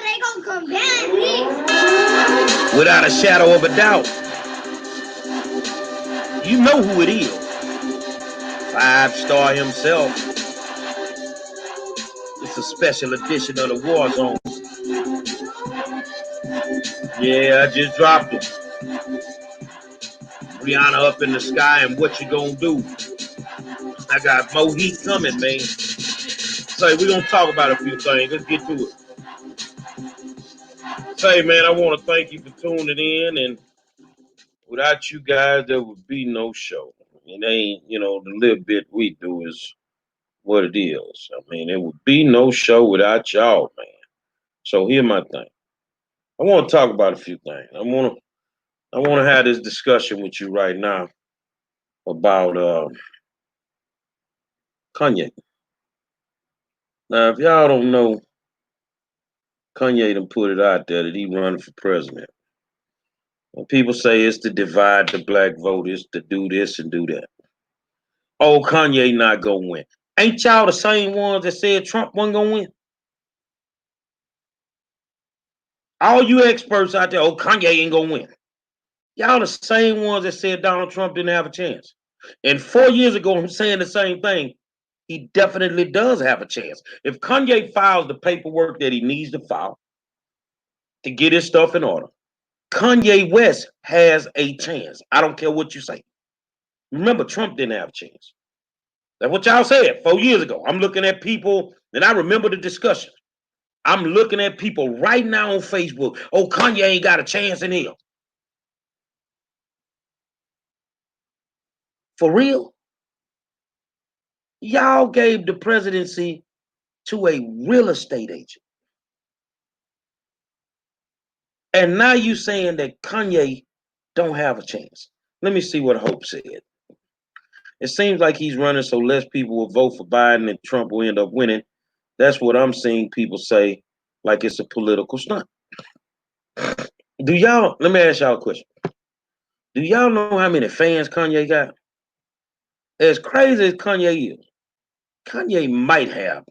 they gonna come down. Without a shadow of a doubt. You know who it is. 5-star himself. It's a special edition of the War Zone. Yeah, I just dropped him. Rihanna up in the sky, and what you gonna do? I got more heat coming, man. Say, we're gonna talk about a few things. Let's get to it. Say, man, I want to thank you for tuning in, and without you guys, there would be no show. It ain't, the little bit we do is what it is. I mean, there would be no show without y'all, man. So here's my thing. I want to talk about a few things. I want to have this discussion with you right now about Kanye. Now, if y'all don't know, Kanye done put it out there that he running for president. And people say it's to divide the black vote, it's to do this and do that. Oh, Kanye not gonna win. Ain't y'all the same ones that said Trump wasn't gonna win? All you experts out there, oh, Kanye ain't gonna win. Y'all the same ones that said Donald Trump didn't have a chance. And 4 years ago, I'm saying the same thing. He definitely does have a chance. If Kanye files the paperwork that he needs to file to get his stuff in order, Kanye West has a chance. I don't care what you say. Remember, Trump didn't have a chance. That's what y'all said 4 years ago. I'm looking at people, and I remember the discussion. I'm looking at people right now on Facebook. Oh, Kanye ain't got a chance in hell. For real? Y'all gave the presidency to a real estate agent. And now you saying that Kanye don't have a chance. Let me see what Hope said. It seems like he's running so less people will vote for Biden and Trump will end up winning. That's what I'm seeing people say, like it's a political stunt. Let me ask y'all a question. Do y'all know how many fans Kanye got? As crazy as Kanye is, Kanye might have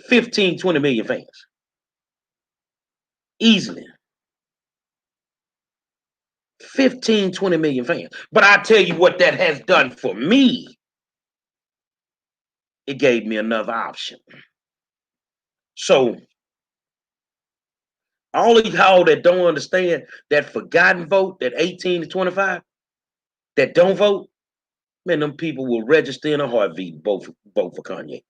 15, 20 million fans. Easily. 15, 20 million fans. But I tell you what that has done for me. It gave me another option. So, all of y'all that don't understand that forgotten vote, that 18 to 25, that don't vote, man, them people will register in a heartbeat vote for Kanye.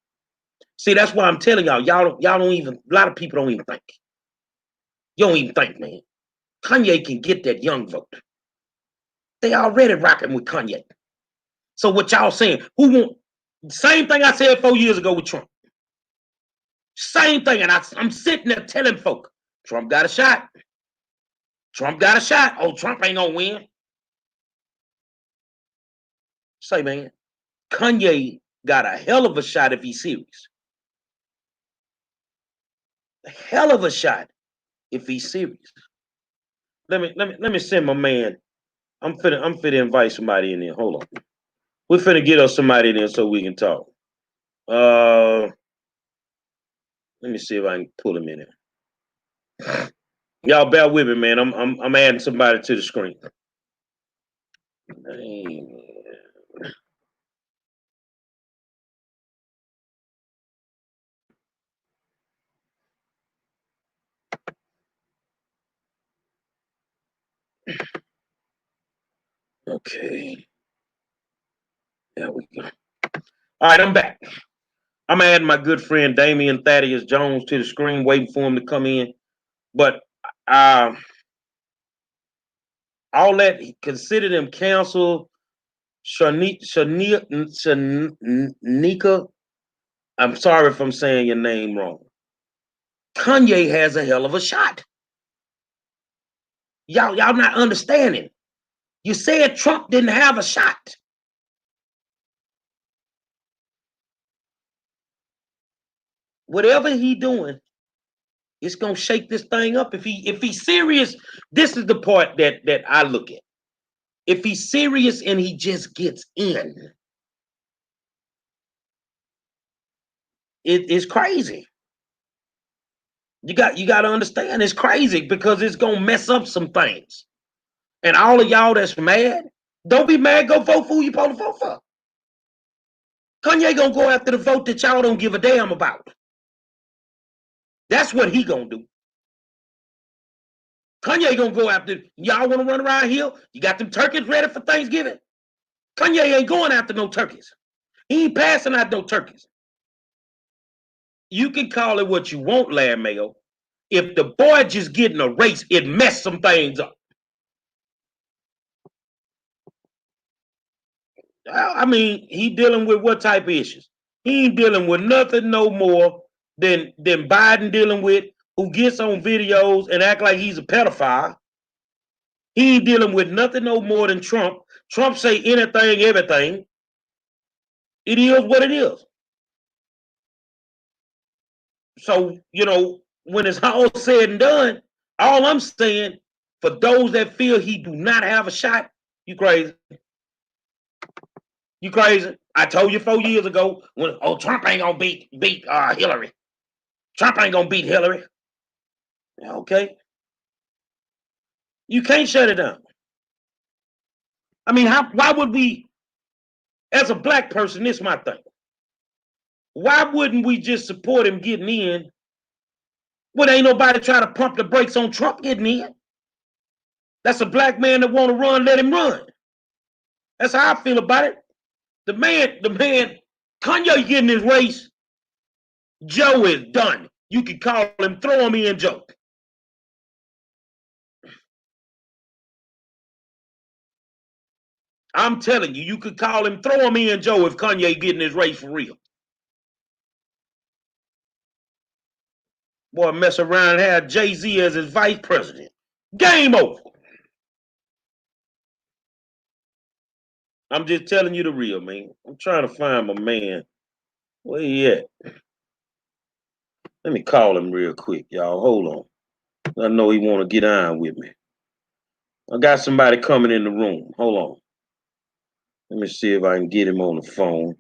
See, that's why I'm telling y'all don't even, a lot of people don't even think. You don't even think, man. Kanye can get that young vote. They already rocking with Kanye. So what y'all saying? Who want? Same thing I said 4 years ago with Trump. Same thing, and I'm sitting there telling folk, Trump got a shot. Trump got a shot. Oh, Trump ain't gonna win. Say, man, Kanye got a hell of a shot if he's serious. A hell of a shot if he's serious. Let me send my man. I'm finna invite somebody in there. Hold on. We're finna get us somebody in there so we can talk. Let me see if I can pull him in there. Y'all bear with me, man. I'm adding somebody to the screen. Okay. There we go. All right, I'm back. I'm adding my good friend Damian Thaddeus Jones to the screen, waiting for him to come in. But all that, consider them canceled. Shanika, I'm sorry if I'm saying your name wrong. Kanye has a hell of a shot. Y'all not understanding. You said Trump didn't have a shot. Whatever he doing, it's gonna shake this thing up. If he's serious, this is the part that I look at. If he's serious and he just gets in, it's crazy. You got to understand it's crazy because it's gonna mess up some things. And all of y'all that's mad, don't be mad. Go vote for who you supposed to vote for. Kanye gonna go after the vote that y'all don't give a damn about. That's what he gonna do. Kanye gonna go after y'all. Want to run around here? You got them turkeys ready for Thanksgiving? Kanye ain't going after no turkeys. He ain't passing out no turkeys. You can call it what you want, Larry Mayo. If the boy just getting a race, it messed some things up. I mean, he dealing with what type of issues? He ain't dealing with nothing no more than Biden dealing with, who gets on videos and act like he's a pedophile. He ain't dealing with nothing no more than Trump. Trump say anything, everything. It is what it is. So, when it's all said and done, all I'm saying, for those that feel he do not have a shot, you crazy. You crazy. I told you 4 years ago when Trump ain't gonna beat Hillary. Trump ain't gonna beat Hillary. Okay. You can't shut it down. I mean, why would we, as a black person, this is my thing. Why wouldn't we just support him getting in when ain't nobody try to pump the brakes on Trump getting in? That's a black man that want to run, let him run. That's how I feel about it. The man, Kanye getting his race, Joe is done. You can call him, throw him in, Joe. I'm telling you, you could call him, throw him in, Joe, if Kanye getting his race for real. Boy, mess around and have Jay-Z as his vice president. Game over. I'm just telling you the real, man. I'm trying to find my man. Where he at? Let me call him real quick, y'all. Hold on. I know he want to get on with me. I got somebody coming in the room. Hold on. Let me see if I can get him on the phone.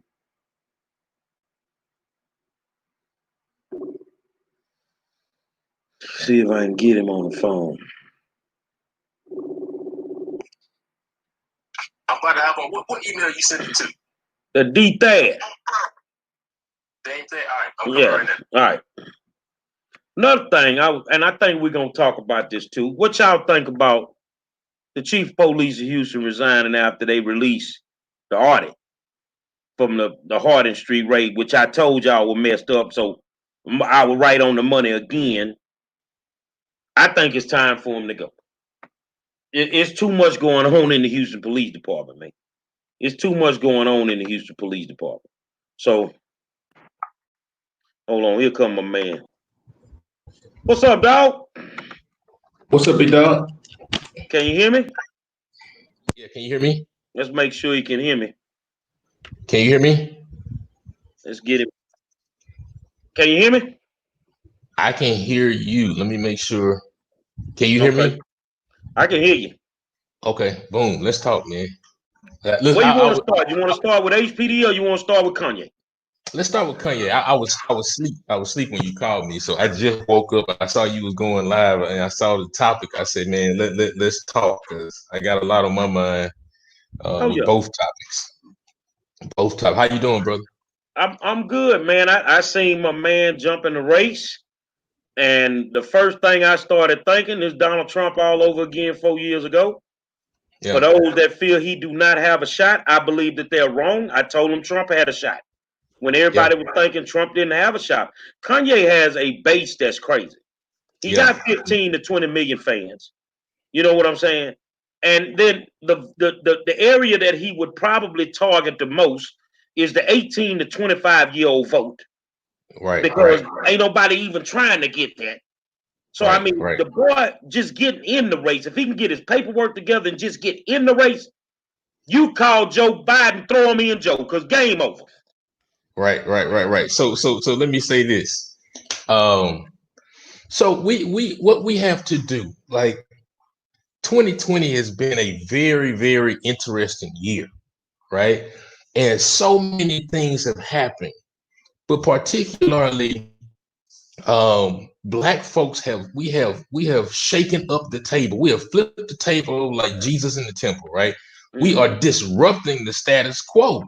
See if I can get him on the phone. I'm about to have on what email you sent it to? The D-Thad. All right. I'm yeah. Right now. All right. Another thing, I think we're gonna talk about this too. What y'all think about the chief of police of Houston resigning after they released the audit from the Hardin Street raid, which I told y'all were messed up, so I was right on the money again. I think it's time for him to go. It's too much going on in the Houston Police Department, man. It's too much going on in the Houston Police Department. So, hold on, here come my man. What's up, dog? What's up, big dog? Can you hear me? Yeah, can you hear me? Let's make sure you can hear me. Can you hear me? Let's get it. Can you hear me? I can hear you. Let me make sure. Can you hear me? I can hear you. Okay, boom. Let's talk, man. Where you want to start? You want to start with HPD or you want to start with Kanye? Let's start with Kanye. I was asleep. I was asleep when you called me, so I just woke up. I saw you was going live, and I saw the topic. I said, "Man, let's talk," because I got a lot on my mind with both topics. Both topics. How you doing, brother? I'm good, man. I seen my man jump in the race, and the first thing I started thinking is Donald Trump all over again 4 years ago. Yeah. For those that feel he do not have a shot, I believe that they're wrong. I told them Trump had a shot when everybody was thinking Trump didn't have a shot. Kanye has a base that's crazy. He got 15 to 20 million fans. You know what I'm saying? And then the area that he would probably target the most is the 18 to 25-year-old vote. Right. Because ain't nobody even trying to get that. So, I mean, the boy just getting in the race, if he can get his paperwork together and just get in the race, you call Joe Biden, throw him in, Joe, because game over. Right. So let me say this. So we what we have to do, like 2020 has been a very, very interesting year, right? And so many things have happened, but particularly Black folks have shaken up the table. We have flipped the table like Jesus in the temple, right? We are disrupting the status quo.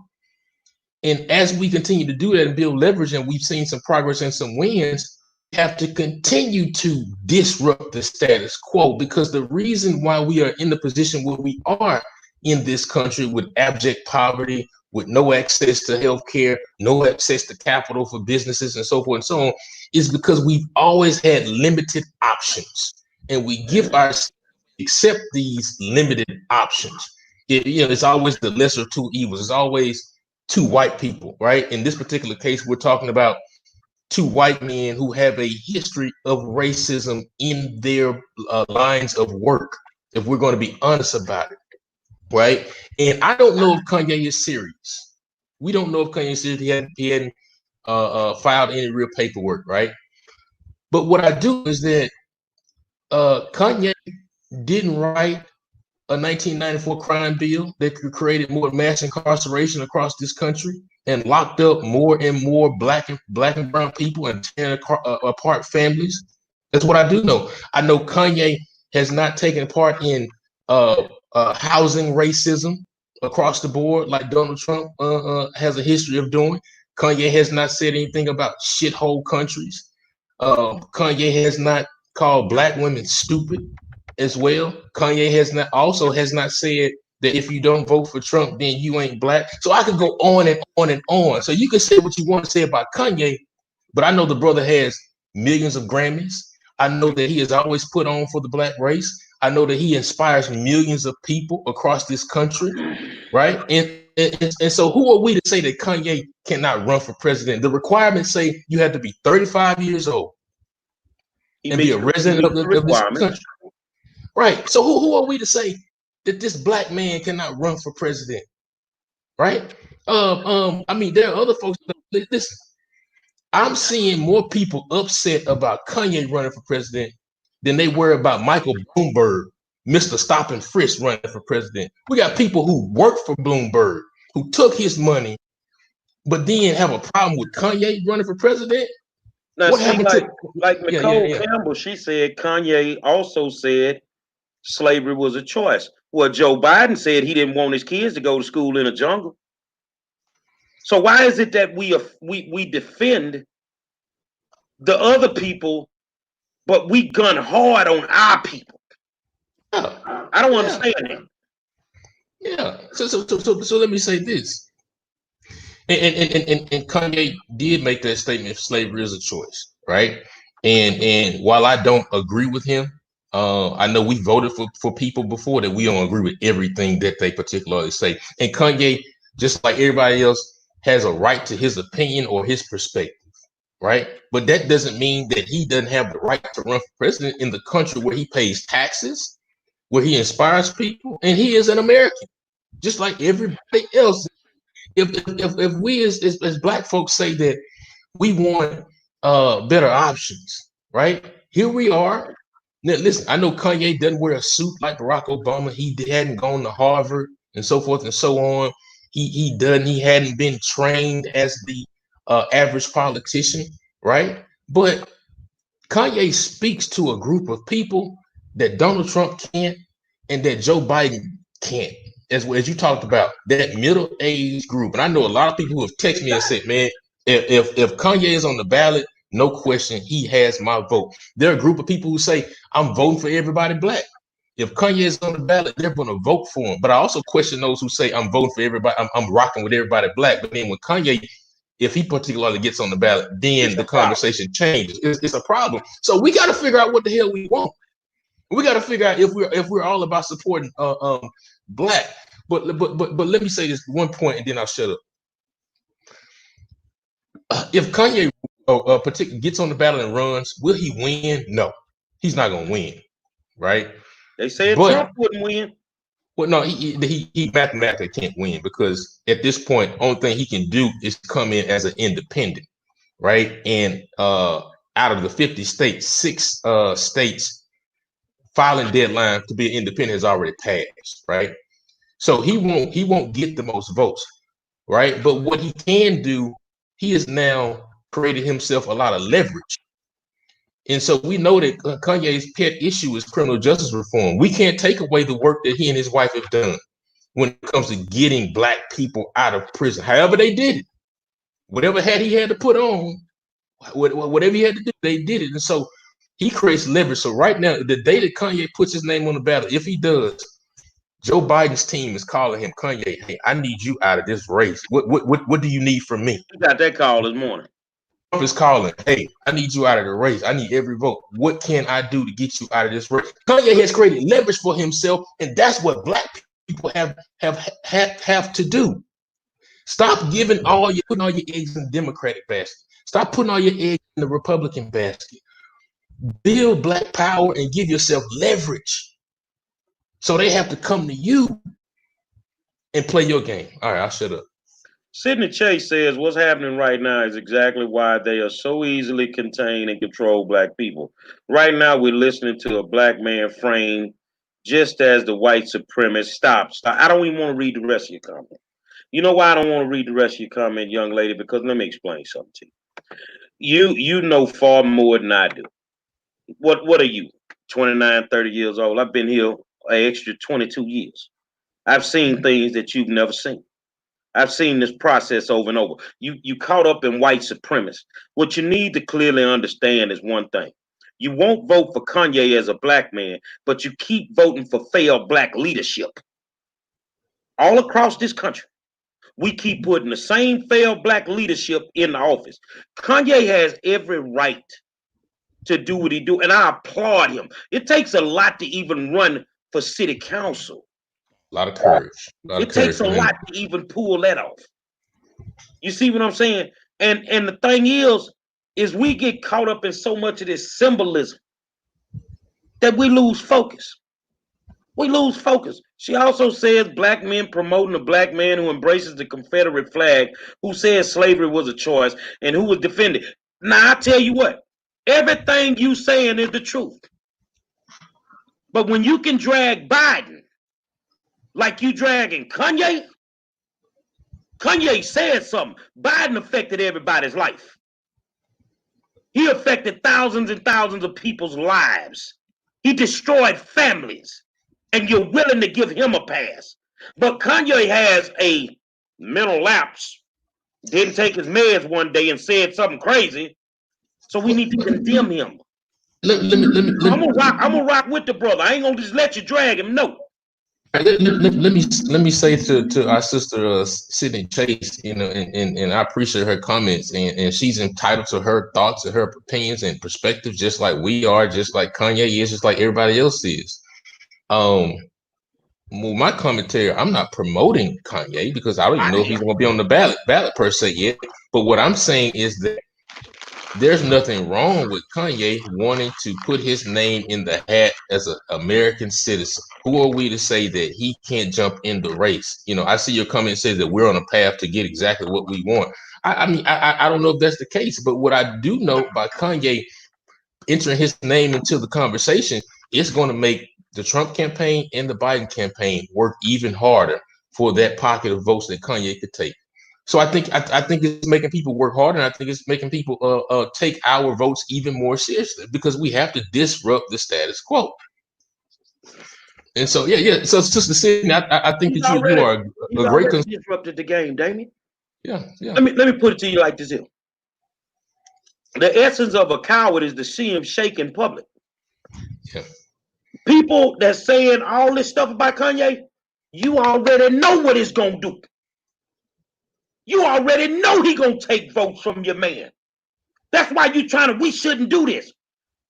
And as we continue to do that and build leverage, and we've seen some progress and some wins, we have to continue to disrupt the status quo, because the reason why we are in the position where we are in this country with abject poverty, with no access to health care, no access to capital for businesses and so forth and so on, is because we've always had limited options. And we give ourselves accept these limited options. It's always the lesser of two evils. It's always two white people, right? In this particular case, we're talking about two white men who have a history of racism in their lines of work, if we're going to be honest about it, right? And I don't know if Kanye is serious. We don't know if Kanye is serious. He hadn't filed any real paperwork, right? But what I do is that Kanye didn't write a 1994 crime bill that created more mass incarceration across this country and locked up more and more black and brown people and tearing apart families. That's what I do know. I know Kanye has not taken part in housing racism across the board like Donald Trump has a history of doing. Kanye has not said anything about shithole countries. Kanye has not called black women stupid as well. Kanye has not said that if you don't vote for Trump, then you ain't black. So I could go on and on and on. So you can say what you want to say about Kanye, but I know the brother has millions of Grammys. I know that he has always put on for the black race. I know that he inspires millions of people across this country, right? And so who are we to say that Kanye cannot run for president? The requirements say you have to be 35 years old and be a resident of this country. Right. So who are we to say that this black man cannot run for president? Right. I mean, there are other folks. Listen, I'm seeing more people upset about Kanye running for president than they were about Michael Bloomberg, Mr. Stop and Frisk, running for president. We got people who work for Bloomberg, who took his money, but then have a problem with Kanye running for president. Now, what happened like Nicole Campbell? She said Kanye also said slavery was a choice. Well, Joe Biden said he didn't want his kids to go to school in a jungle. So why is it that we defend the other people, but we gun hard on our people? I don't understand that. Yeah. So let me say this. And Kanye did make that statement: slavery is a choice, right? And while I don't agree with him, I know we voted for people before that we don't agree with everything that they particularly say. And Kanye, just like everybody else, has a right to his opinion or his perspective, right? But that doesn't mean that he doesn't have the right to run for president in the country where he pays taxes, where he inspires people, and he is an American, just like everybody else. If we as black folks say that we want better options, right? Here we are. Now, listen, I know Kanye doesn't wear a suit like Barack Obama. He hadn't gone to Harvard and so forth and so on. He hadn't been trained as the average politician, right? But Kanye speaks to a group of people that Donald Trump can't and that Joe Biden can't. As you talked about, that middle-aged group. And I know a lot of people who have texted me and said, man, if Kanye is on the ballot, no question, he has my vote. There are a group of people who say, I'm voting for everybody black. If Kanye is on the ballot, they're going to vote for him. But I also question those who say, I'm voting for everybody, I'm rocking with everybody black. But then when Kanye, if he particularly gets on the ballot, then the conversation changes. It's a problem. So we got to figure out what the hell we want. We got to figure out if we're all about supporting black. But let me say this one point, and then I'll shut up. If Kanye gets on the ballot and runs, will he win? No, he's not going to win, right? They said Trump wouldn't win. Well, no, he mathematically can't win, because at this point, only thing he can do is come in as an independent, right? And out of the 50 states, 6 states filing deadline to be an independent has already passed, right? So he won't get the most votes, right? But what he can do, he has now created himself a lot of leverage And so we know that Kanye's pet issue is criminal justice reform. We can't take away the work that he and his wife have done when it comes to getting black people out of prison. However they did it, whatever hat he had to put on, whatever he had to do, they did it. And so he creates leverage. So right now, the day that Kanye puts his name on the ballot, if he does, Joe Biden's team is calling him, Kanye, hey, I need you out of this race. What do you need from me? You got that call this morning. Trump is calling, hey, I need you out of the race. I need every vote. What can I do to get you out of this race? Kanye has created leverage for himself, and that's what black people have to do. Stop putting all your eggs in the Democratic basket. Stop putting all your eggs in the Republican basket. Build black power and give yourself leverage. So they have to come to you and play your game. All right, I'll shut up. Sidney Chase says what's happening right now is exactly why they are so easily contain and control black people. Right now, we're listening to a black man framed just as the white supremacist. Stop. I don't even want to read the rest of your comment. You know why I don't want to read the rest of your comment, young lady? Because let me explain something to you. You know far more than I do. What are you? 29, 30 years old. I've been here an extra 22 years. I've seen things that you've never seen. I've seen this process over and over. You caught up in white supremacy. What you need to clearly understand is one thing. You won't vote for Kanye as a black man, but you keep voting for failed black leadership. All across this country, we keep putting the same failed black leadership in the office. Kanye has every right to do what he do, and I applaud him. It takes a lot to even run for city council. A lot of courage. It takes a lot to even pull that off. You see what I'm saying? And the thing is we get caught up in so much of this symbolism that we lose focus. We lose focus. She also says black men promoting a black man who embraces the Confederate flag, who says slavery was a choice, and who was defended. Now, I tell you what, everything you saying is the truth. But when you can drag Biden like you dragging Kanye, Kanye said something. Biden affected everybody's life. He affected thousands and thousands of people's lives. He destroyed families. And you're willing to give him a pass. But Kanye has a mental lapse. Didn't take his meds one day and said something crazy. So we need to condemn him. I'm gonna rock with the brother. I ain't gonna just let you drag him. No. Let me say to our sister Sidney Chase, and I appreciate her comments, and she's entitled to her thoughts and her opinions and perspectives, just like we are, just like Kanye is, just like everybody else is. My commentary, I'm not promoting Kanye because I don't even know if he's going to be on the ballot per se yet. But what I'm saying is that there's nothing wrong with Kanye wanting to put his name in the hat as an American citizen. Who are we to say that he can't jump in the race? I see your comment says that we're on a path to get exactly what we want. I mean, I don't know if that's the case, but what I do know by Kanye entering his name into the conversation, it's going to make the Trump campaign and the Biden campaign work even harder for that pocket of votes that Kanye could take. So I think it's making people work harder, and I think it's making people take our votes even more seriously because we have to disrupt the status quo. And so yeah. So Sister Sydney, I think that you are a great disrupted the game, Damien. Yeah. Let me put it to you like this here. The essence of a coward is to see him shake in public. Yeah. People that's saying all this stuff about Kanye, you already know what it's gonna do. You already know he gonna take votes from your man. That's why we shouldn't do this.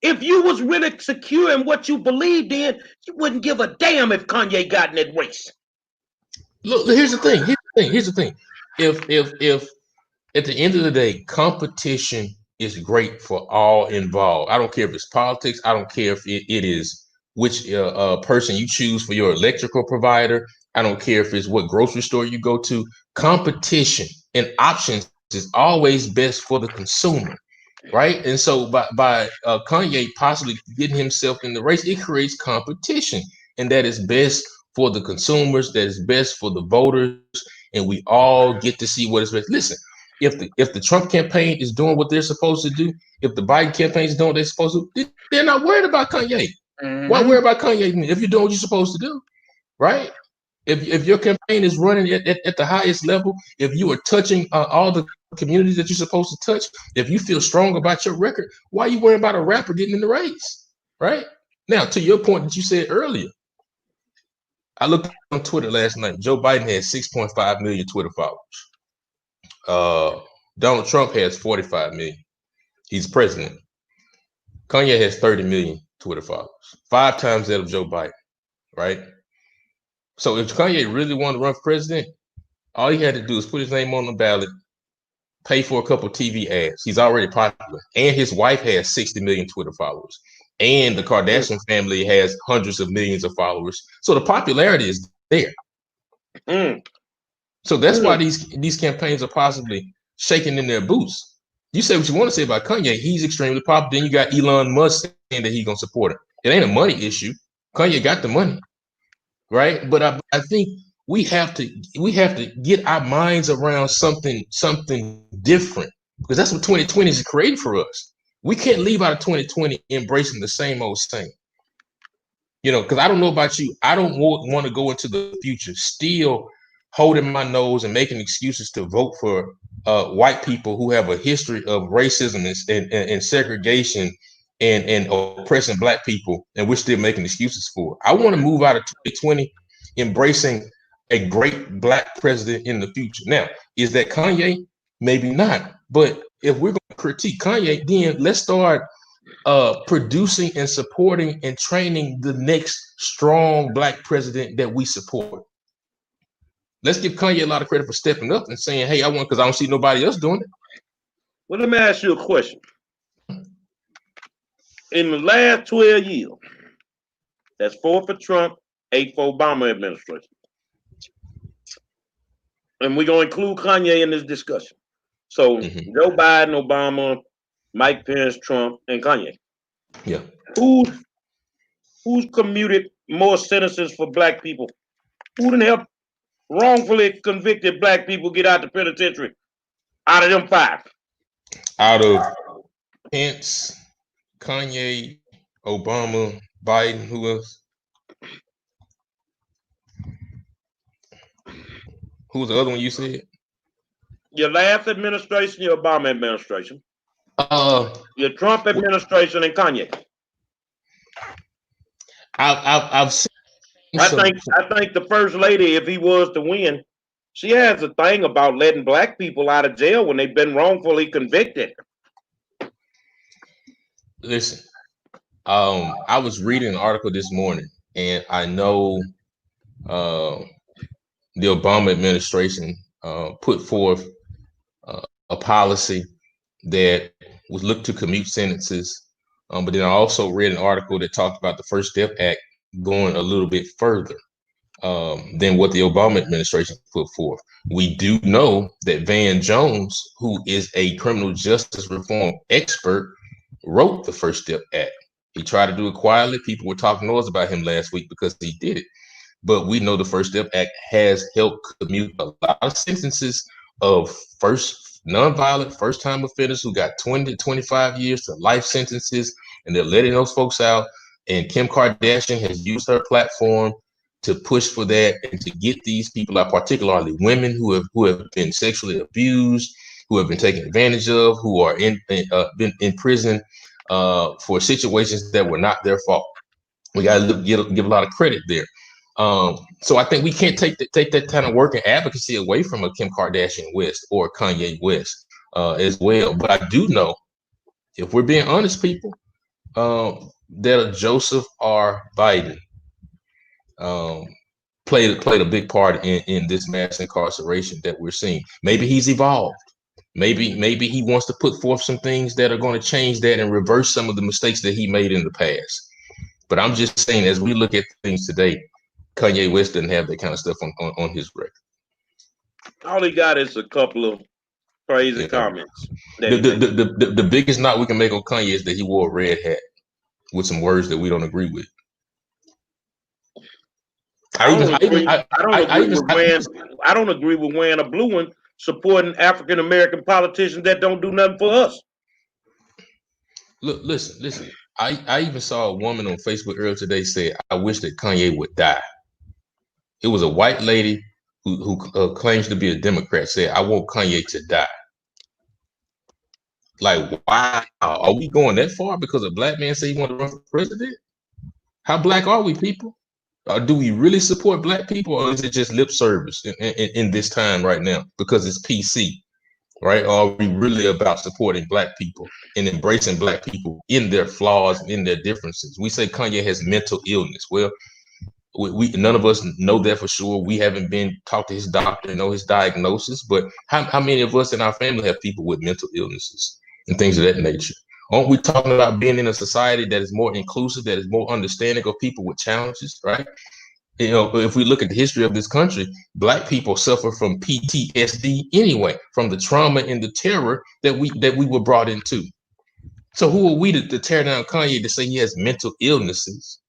If you was really secure in what you believed in, you wouldn't give a damn if Kanye got in that race. Look, here's the thing. If at the end of the day, competition is great for all involved. I don't care if it's politics. I don't care if it is which person you choose for your electrical provider. I don't care if it's what grocery store you go to. Competition and options is always best for the consumer, right? And so by Kanye possibly getting himself in the race, it creates competition, and that is best for the consumers. That is best for the voters, and we all get to see what is best. Listen. if the Trump campaign is doing what they're supposed to do, if the Biden campaign is doing what they're supposed to, they're not worried about Kanye. Why worry about Kanye if you're doing what you're supposed to do, right? If your campaign is running at the highest level, if you are touching all the communities that you're supposed to touch, if you feel strong about your record, why are you worrying about a rapper getting in the race, right? Now, to your point that you said earlier, I looked on Twitter last night. Joe Biden has 6.5 million Twitter followers. Donald Trump has 45 million. He's president. Kanye has 30 million Twitter followers, 5 times that of Joe Biden, right? So if Kanye really wanted to run for president, all he had to do is put his name on the ballot, pay for a couple TV ads. He's already popular. And his wife has 60 million Twitter followers. And the Kardashian family has hundreds of millions of followers. So the popularity is there. So that's why these campaigns are possibly shaking in their boots. You say what you want to say about Kanye. He's extremely popular. Then you got Elon Musk saying that he's going to support him. It ain't a money issue. Kanye got the money, right? But I think we have to get our minds around something different, because that's what 2020 is creating for us. We can't leave out of 2020 embracing the same old same. You know, because I don't know about you, I don't want to go into the future still holding my nose and making excuses to vote for white people who have a history of racism and segregation and oppressing black people, and we're still making excuses for it. I want to move out of 2020 embracing a great black president in the future. Now, is that Kanye? Maybe not. But if we're going to critique Kanye, then let's start producing and supporting and training the next strong black president that we support. Let's give Kanye a lot of credit for stepping up and saying, hey, I want, because I don't see nobody else doing it. Well, let me ask you a question. In the last 12 years, that's 4 for Trump, 8 for Obama administration. And we're going to include Kanye in this discussion. So Joe Biden, Obama, Mike Pence, Trump, and Kanye. Yeah. Who's commuted more sentences for black people? Who didn't help wrongfully convicted black people get out the penitentiary out of them 5? Out of Pence, Kanye, Obama, Biden, who else? Who was the other one you said? Your last administration, your Obama administration. Your Trump administration, and Kanye. I've seen. I think the first lady, if he was to win, she has a thing about letting black people out of jail when they've been wrongfully convicted. Listen, I was reading an article this morning, and I know the Obama administration put forth a policy that was looked to commute sentences. But then I also read an article that talked about the First Step Act going a little bit further than what the Obama administration put forth. We do know that Van Jones, who is a criminal justice reform expert, wrote the First Step Act. He tried to do it quietly. People were talking noise about him last week because he did it. But we know the First Step Act has helped commute a lot of sentences of nonviolent first-time offenders who got 20 to 25 years to life sentences, and they're letting those folks out. And Kim Kardashian has used her platform to push for that and to get these people out, particularly women who have been sexually abused, who have been taken advantage of, who are been in prison for situations that were not their fault. We got to give a lot of credit there. So I think we can't take that kind of work and advocacy away from a Kim Kardashian West or Kanye West as well. But I do know, if we're being honest, people, that Joseph R. Biden played a big part in this mass incarceration that we're seeing. Maybe he's evolved. Maybe he wants to put forth some things that are going to change that and reverse some of the mistakes that he made in the past. But I'm just saying, as we look at things today, Kanye West doesn't have that kind of stuff on his record. All he got is a couple of crazy comments. The biggest knock we can make on Kanye is that he wore a red hat with some words that we don't agree with. I don't agree with wearing a blue one supporting African American politicians that don't do nothing for us. Look, listen. I even saw a woman on Facebook earlier today say, "I wish that Kanye would die." It was a white lady who claims to be a Democrat said, "I want Kanye to die." Like, wow, are we going that far because a black man say he want to run for president? How black are we, people? Do we really support black people, or is it just lip service in this time right now because it's PC, right? Or are we really about supporting black people and embracing black people in their flaws and in their differences? We say Kanye has mental illness. Well, we none of us know that for sure. We haven't been talked to his doctor and know his diagnosis, but how many of us in our family have people with mental illnesses and things of that nature? Aren't we talking about being in a society that is more inclusive, that is more understanding of people with challenges, right? You know, if we look at the history of this country, black people suffer from PTSD anyway, from the trauma and the terror that we were brought into. So who are we to tear down Kanye to say he has mental illnesses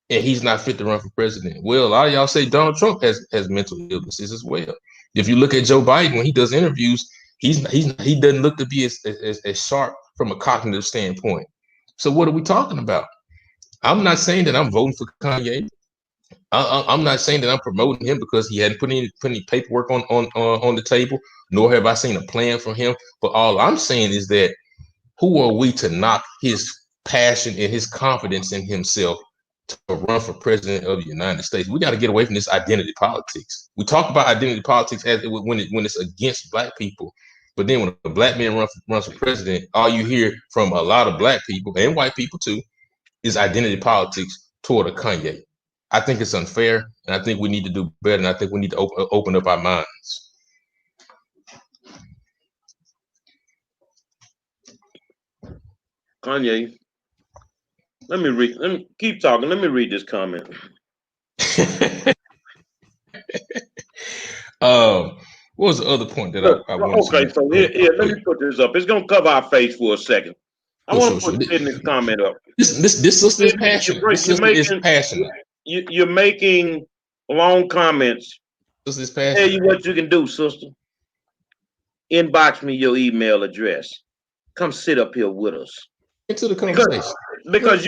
and he's not fit to run for president? Well, a lot of y'all say Donald Trump has mental illnesses as well. If you look at Joe Biden when he does interviews, he doesn't look to be as sharp from a cognitive standpoint. So what are we talking about? I'm not saying that I'm voting for Kanye. I'm not saying that I'm promoting him because he hadn't put any paperwork on the table, nor have I seen a plan for him. But all I'm saying is that who are we to knock his passion and his confidence in himself to run for president of the United States? We got to get away from this identity politics. We talk about identity politics when it's against black people, but then when a black man runs for president, all you hear from a lot of black people and white people too is identity politics toward a Kanye. I think it's unfair, and I think we need to do better, and I think we need to open up our minds. Kanye, let me keep talking. Let me read this comment. What was the other point that I wanted okay, to so here, let me put this up. It's gonna cover our face for a second. I want to put this comment up. This sister is passionate. This sister is passionate. You're making long comments. This is passionate. Tell you what you can do, sister. Inbox me your email address. Come sit up here with us. Into the conversation. Because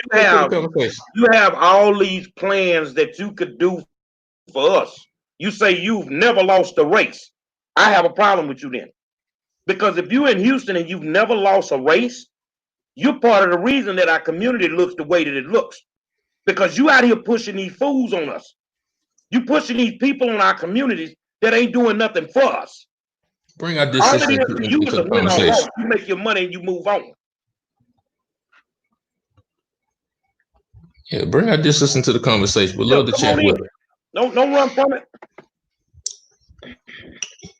you have all these plans that you could do for us. You say you've never lost a race. I have a problem with you then. Because if you're in Houston and you've never lost a race, you're part of the reason that our community looks the way that it looks. Because you out here pushing these fools on us. You pushing these people on our communities that ain't doing nothing for us. Bring our decision into the conversation. You make your money and you move on. Yeah, bring our distance into the conversation. We'd love to chat with it. Don't run from it.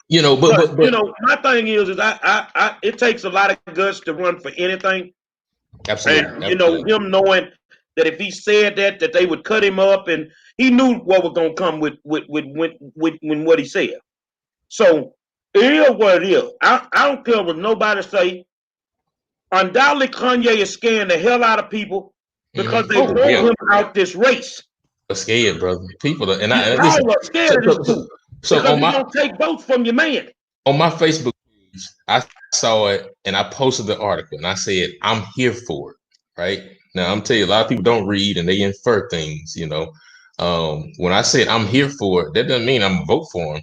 You know, but you know, my thing is I it takes a lot of guts to run for anything. Absolutely. And, you know, him knowing that if he said that they would cut him up, and he knew what was gonna come with what he said. So it is what it is. I don't care what nobody say. Undoubtedly, Kanye is scaring the hell out of people because they want him out this race. I'm scared, brother. People are, and scared of this dude. So on my don't take votes from your man. On my Facebook page, I saw it and I posted the article and I said, I'm here for it. Right now, I'm telling you, a lot of people don't read and they infer things. You know, when I said I'm here for it, that doesn't mean I'm gonna vote for him.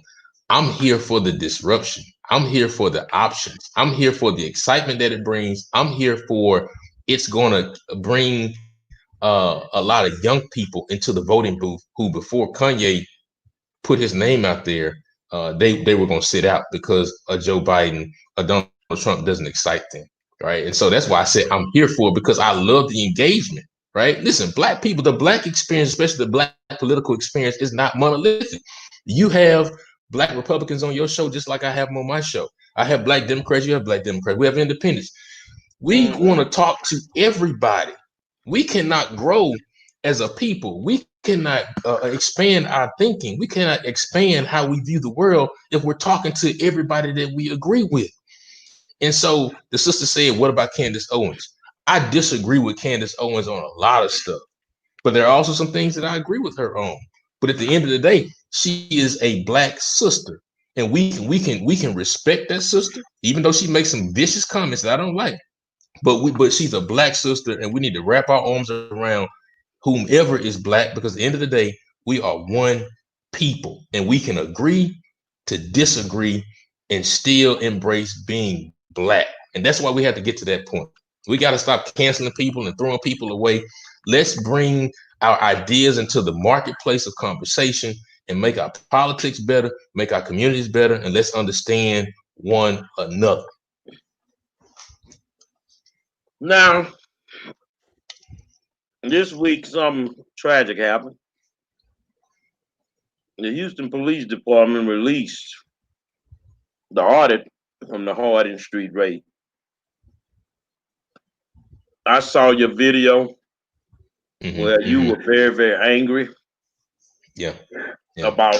I'm here for the disruption. I'm here for the options. I'm here for the excitement that it brings. I'm here for it's going to bring a lot of young people into the voting booth who before Kanye put his name out there, they were going to sit out because Joe Biden or Donald Trump doesn't excite them. Right. And so that's why I said I'm here for it, because I love the engagement. Right. Listen, black people, the black experience, especially the black political experience, is not monolithic. You have black Republicans on your show, just like I have them on my show. I have black Democrats, you have black Democrats, we have independents. We want to talk to everybody. We cannot grow as a people. We cannot expand our thinking. We cannot expand how we view the world if we're talking to everybody that we agree with. And so the sister said, what about Candace Owens? I disagree with Candace Owens on a lot of stuff, but there are also some things that I agree with her on. But at the end of the day, she is a black sister. and we can respect that sister, even though she makes some vicious comments that I don't like. But she's a black sister, and we need to wrap our arms around whomever is black, because at the end of the day, we are one people, and we can agree to disagree and still embrace being black. And that's why we have to get to that point. We got to stop canceling people and throwing people away. Let's bring our ideas into the marketplace of conversation and make our politics better, make our communities better, and let's understand one another. Now, this week, something tragic happened. The Houston Police Department released the audit from the Harding Street raid. I saw your video where you were very, very angry Yeah. about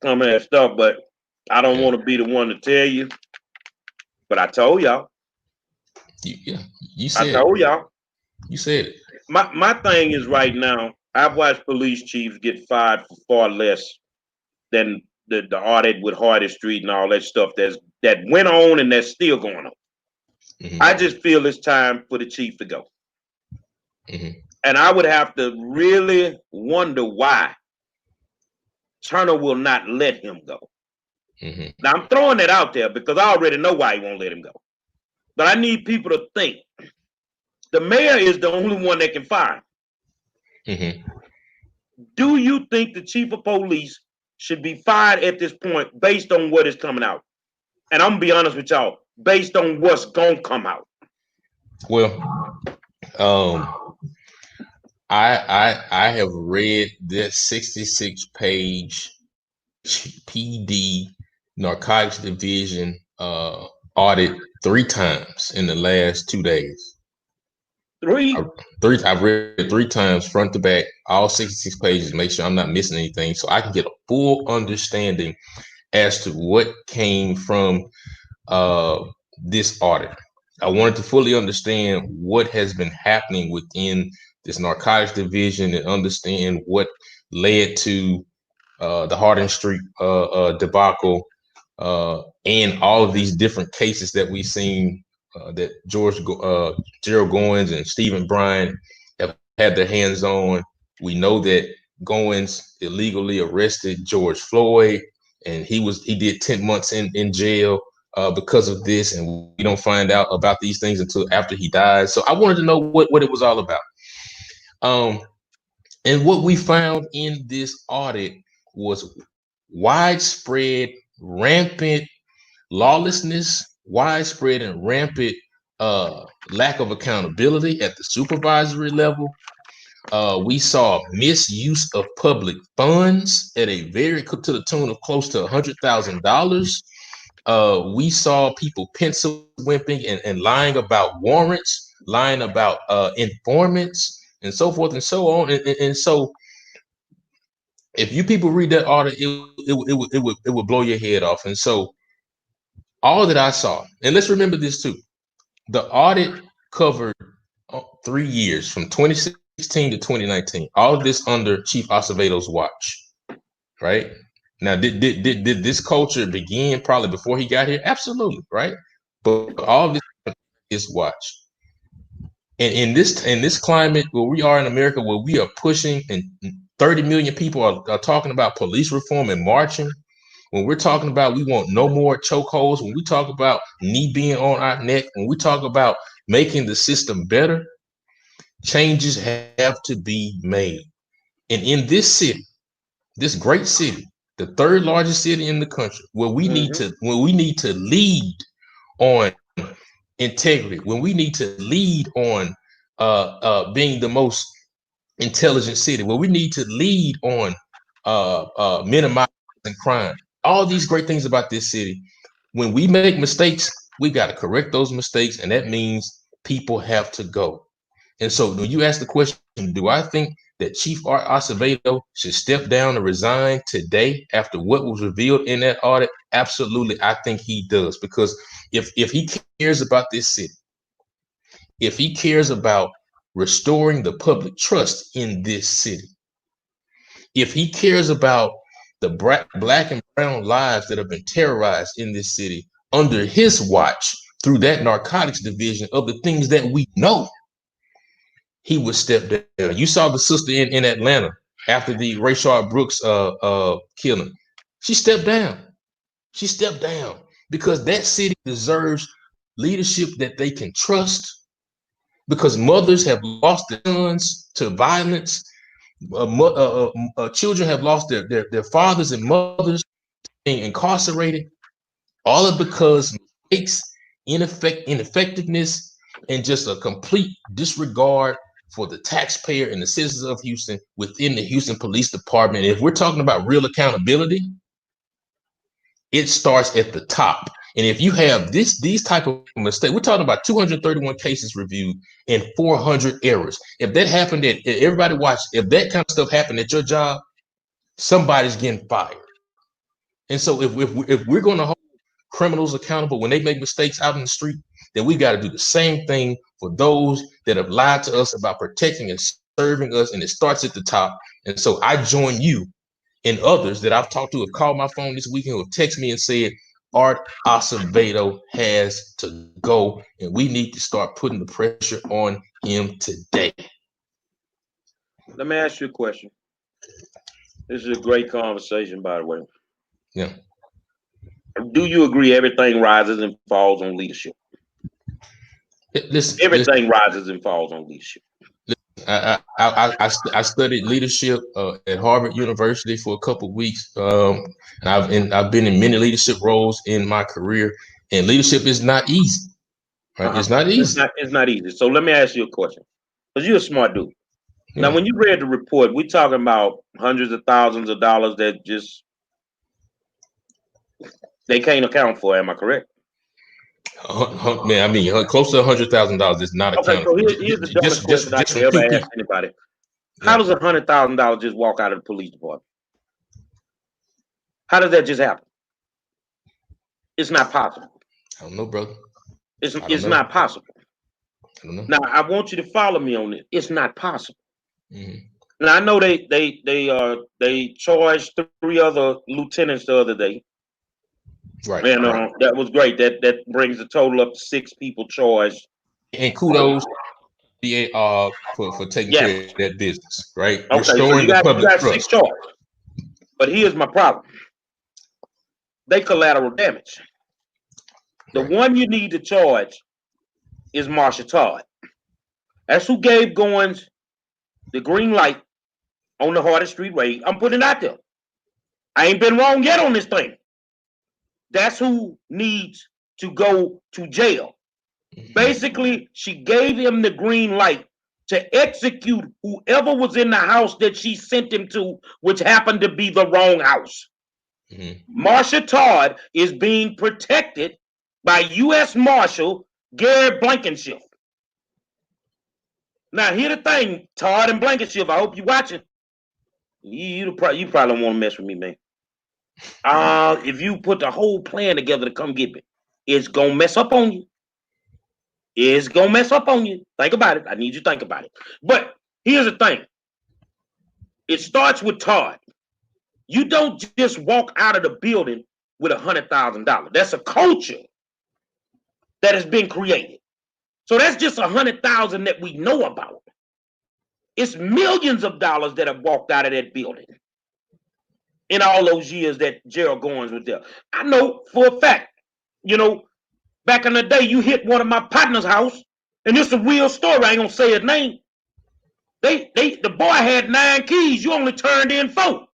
some of that stuff, but I don't want to be the one to tell you. But I told y'all. You said I told y'all. You said it. My thing is right now, I've watched police chiefs get fired for far less than the audit with Harding Street and all that stuff that went on and that's still going on. I just feel it's time for the chief to go. And I would have to really wonder why Turner will not let him go. Now, I'm throwing that out there because I already know why he won't let him go. But I need people to think. The mayor is the only one that can fire him. Do you think the chief of police should be fired at this point based on what is coming out? And I'm going to be honest with y'all, based on what's going to come out. Well, I have read this 66-page PD narcotics division audit 3 times in the last 2 days. I've read it 3 times, front to back, all 66 pages, make sure I'm not missing anything, so I can get a full understanding as to what came from this audit. I wanted to fully understand what has been happening within this narcotics division and understand what led to the Harding Street debacle and all of these different cases that we've seen that Gerald Goins and Stephen Bryant have had their hands on. We know that Goins illegally arrested George Floyd, and he did 10 months in jail because of this, and we don't find out about these things until after he died. So I wanted to know what it was all about. And what we found in this audit was widespread, rampant lawlessness, widespread and rampant lack of accountability at the supervisory level. We saw misuse of public funds at a to the tune of close to $100,000. We saw people pencil whipping and lying about warrants, lying about informants, and so forth and so on. And so, if you people read that audit, it would blow your head off. And so, all that I saw, and let's remember this too, the audit covered 3 years from 2016 to 2019. All of this under Chief Acevedo's watch, right? Now, did this culture begin probably before he got here? Absolutely, right? But all of this is watch. And in this climate where we are in America, where we are pushing and 30 million people are talking about police reform and marching, when we're talking about we want no more chokeholds, when we talk about knee being on our neck, when we talk about making the system better, changes have to be made. And in this city, this great city, the 3rd largest city in the country, where we need to lead on integrity, when we need to lead on being the most intelligent city, where we need to lead on minimizing crime, all these great things about this city. When we make mistakes, we got to correct those mistakes, and that means people have to go. And so when you ask the question, do I think that Chief Art Acevedo should step down and resign today after what was revealed in that audit? Absolutely, I think he does, because if he cares about this city, if he cares about restoring the public trust in this city, if he cares about the black and brown lives that have been terrorized in this city under his watch through that narcotics division of the things that we know, he would step down. You saw the sister in Atlanta after the Rayshard Brooks killing. She stepped down. She stepped down because that city deserves leadership that they can trust, because mothers have lost their sons to violence. Children have lost their fathers and mothers being incarcerated, all of because mistakes, ineffectiveness, and just a complete disregard for the taxpayer and the citizens of Houston within the Houston Police Department. If we're talking about real accountability, it starts at the top. And if you have these type of mistakes, we're talking about 231 cases reviewed and 400 errors. If that happened, everybody watch, if that kind of stuff happened at your job, somebody's getting fired. And so if we're going to hold criminals accountable when they make mistakes out in the street, then we got to do the same thing for those that have lied to us about protecting and serving us. And it starts at the top. And so I join you and others that I've talked to have called my phone this weekend, who have texted me and said, Art Acevedo has to go, and we need to start putting the pressure on him today. Let me ask you a question. This is a great conversation, by the way. Yeah. Do you agree everything rises and falls on leadership? Everything rises and falls on leadership. I studied leadership at Harvard University for a couple of weeks. I've been in many leadership roles in my career, and leadership is not easy. Right? It's not easy. It's not easy. So let me ask you a question, because you're a smart dude. Yeah. Now, when you read the report, we're talking about hundreds of thousands of dollars that just they can't account for. Am I correct? Man, I mean, close to $100,000 is not accounted for. So here's the dumbest question I could ever ask anybody. How does $100,000 just walk out of the police department? How does that just happen? It's not possible. I don't know, brother. It's not possible. I don't know. Now, I want you to follow me on this. It's not possible. Mm-hmm. Now, I know they charged 3 other lieutenants the other day. Right. And that was great. That brings the total up to 6 people charged. And kudos for taking care of that business, right? Okay, so you got 6 charged. But here's my problem. They collateral damage. The one you need to charge is Marsha Todd. That's who gave Goins the green light on the Hardest Street raid. I'm putting it out there. I ain't been wrong yet on this thing. That's who needs to go to jail. Basically, she gave him the green light to execute whoever was in the house that she sent him to, which happened to be the wrong house. Mm-hmm. Marsha Todd is being protected by U.S. Marshal Garrett Blankenship. Now, here's the thing, Todd and Blankenship, I hope you're watching. You probably don't want to mess with me, man. If you put the whole plan together to come get me, it's going to mess up on you. It's going to mess up on you. Think about it. I need you to think about it. But here's the thing. It starts with Todd. You don't just walk out of the building with $100,000. That's a culture that has been created. So that's just $100,000 that we know about. It's millions of dollars that have walked out of that building in all those years that Gerald Goins was there. I know for a fact, back in the day, you hit one of my partner's house, and it's a real story. I ain't gonna say his name. The boy had 9 keys. You only turned in 4.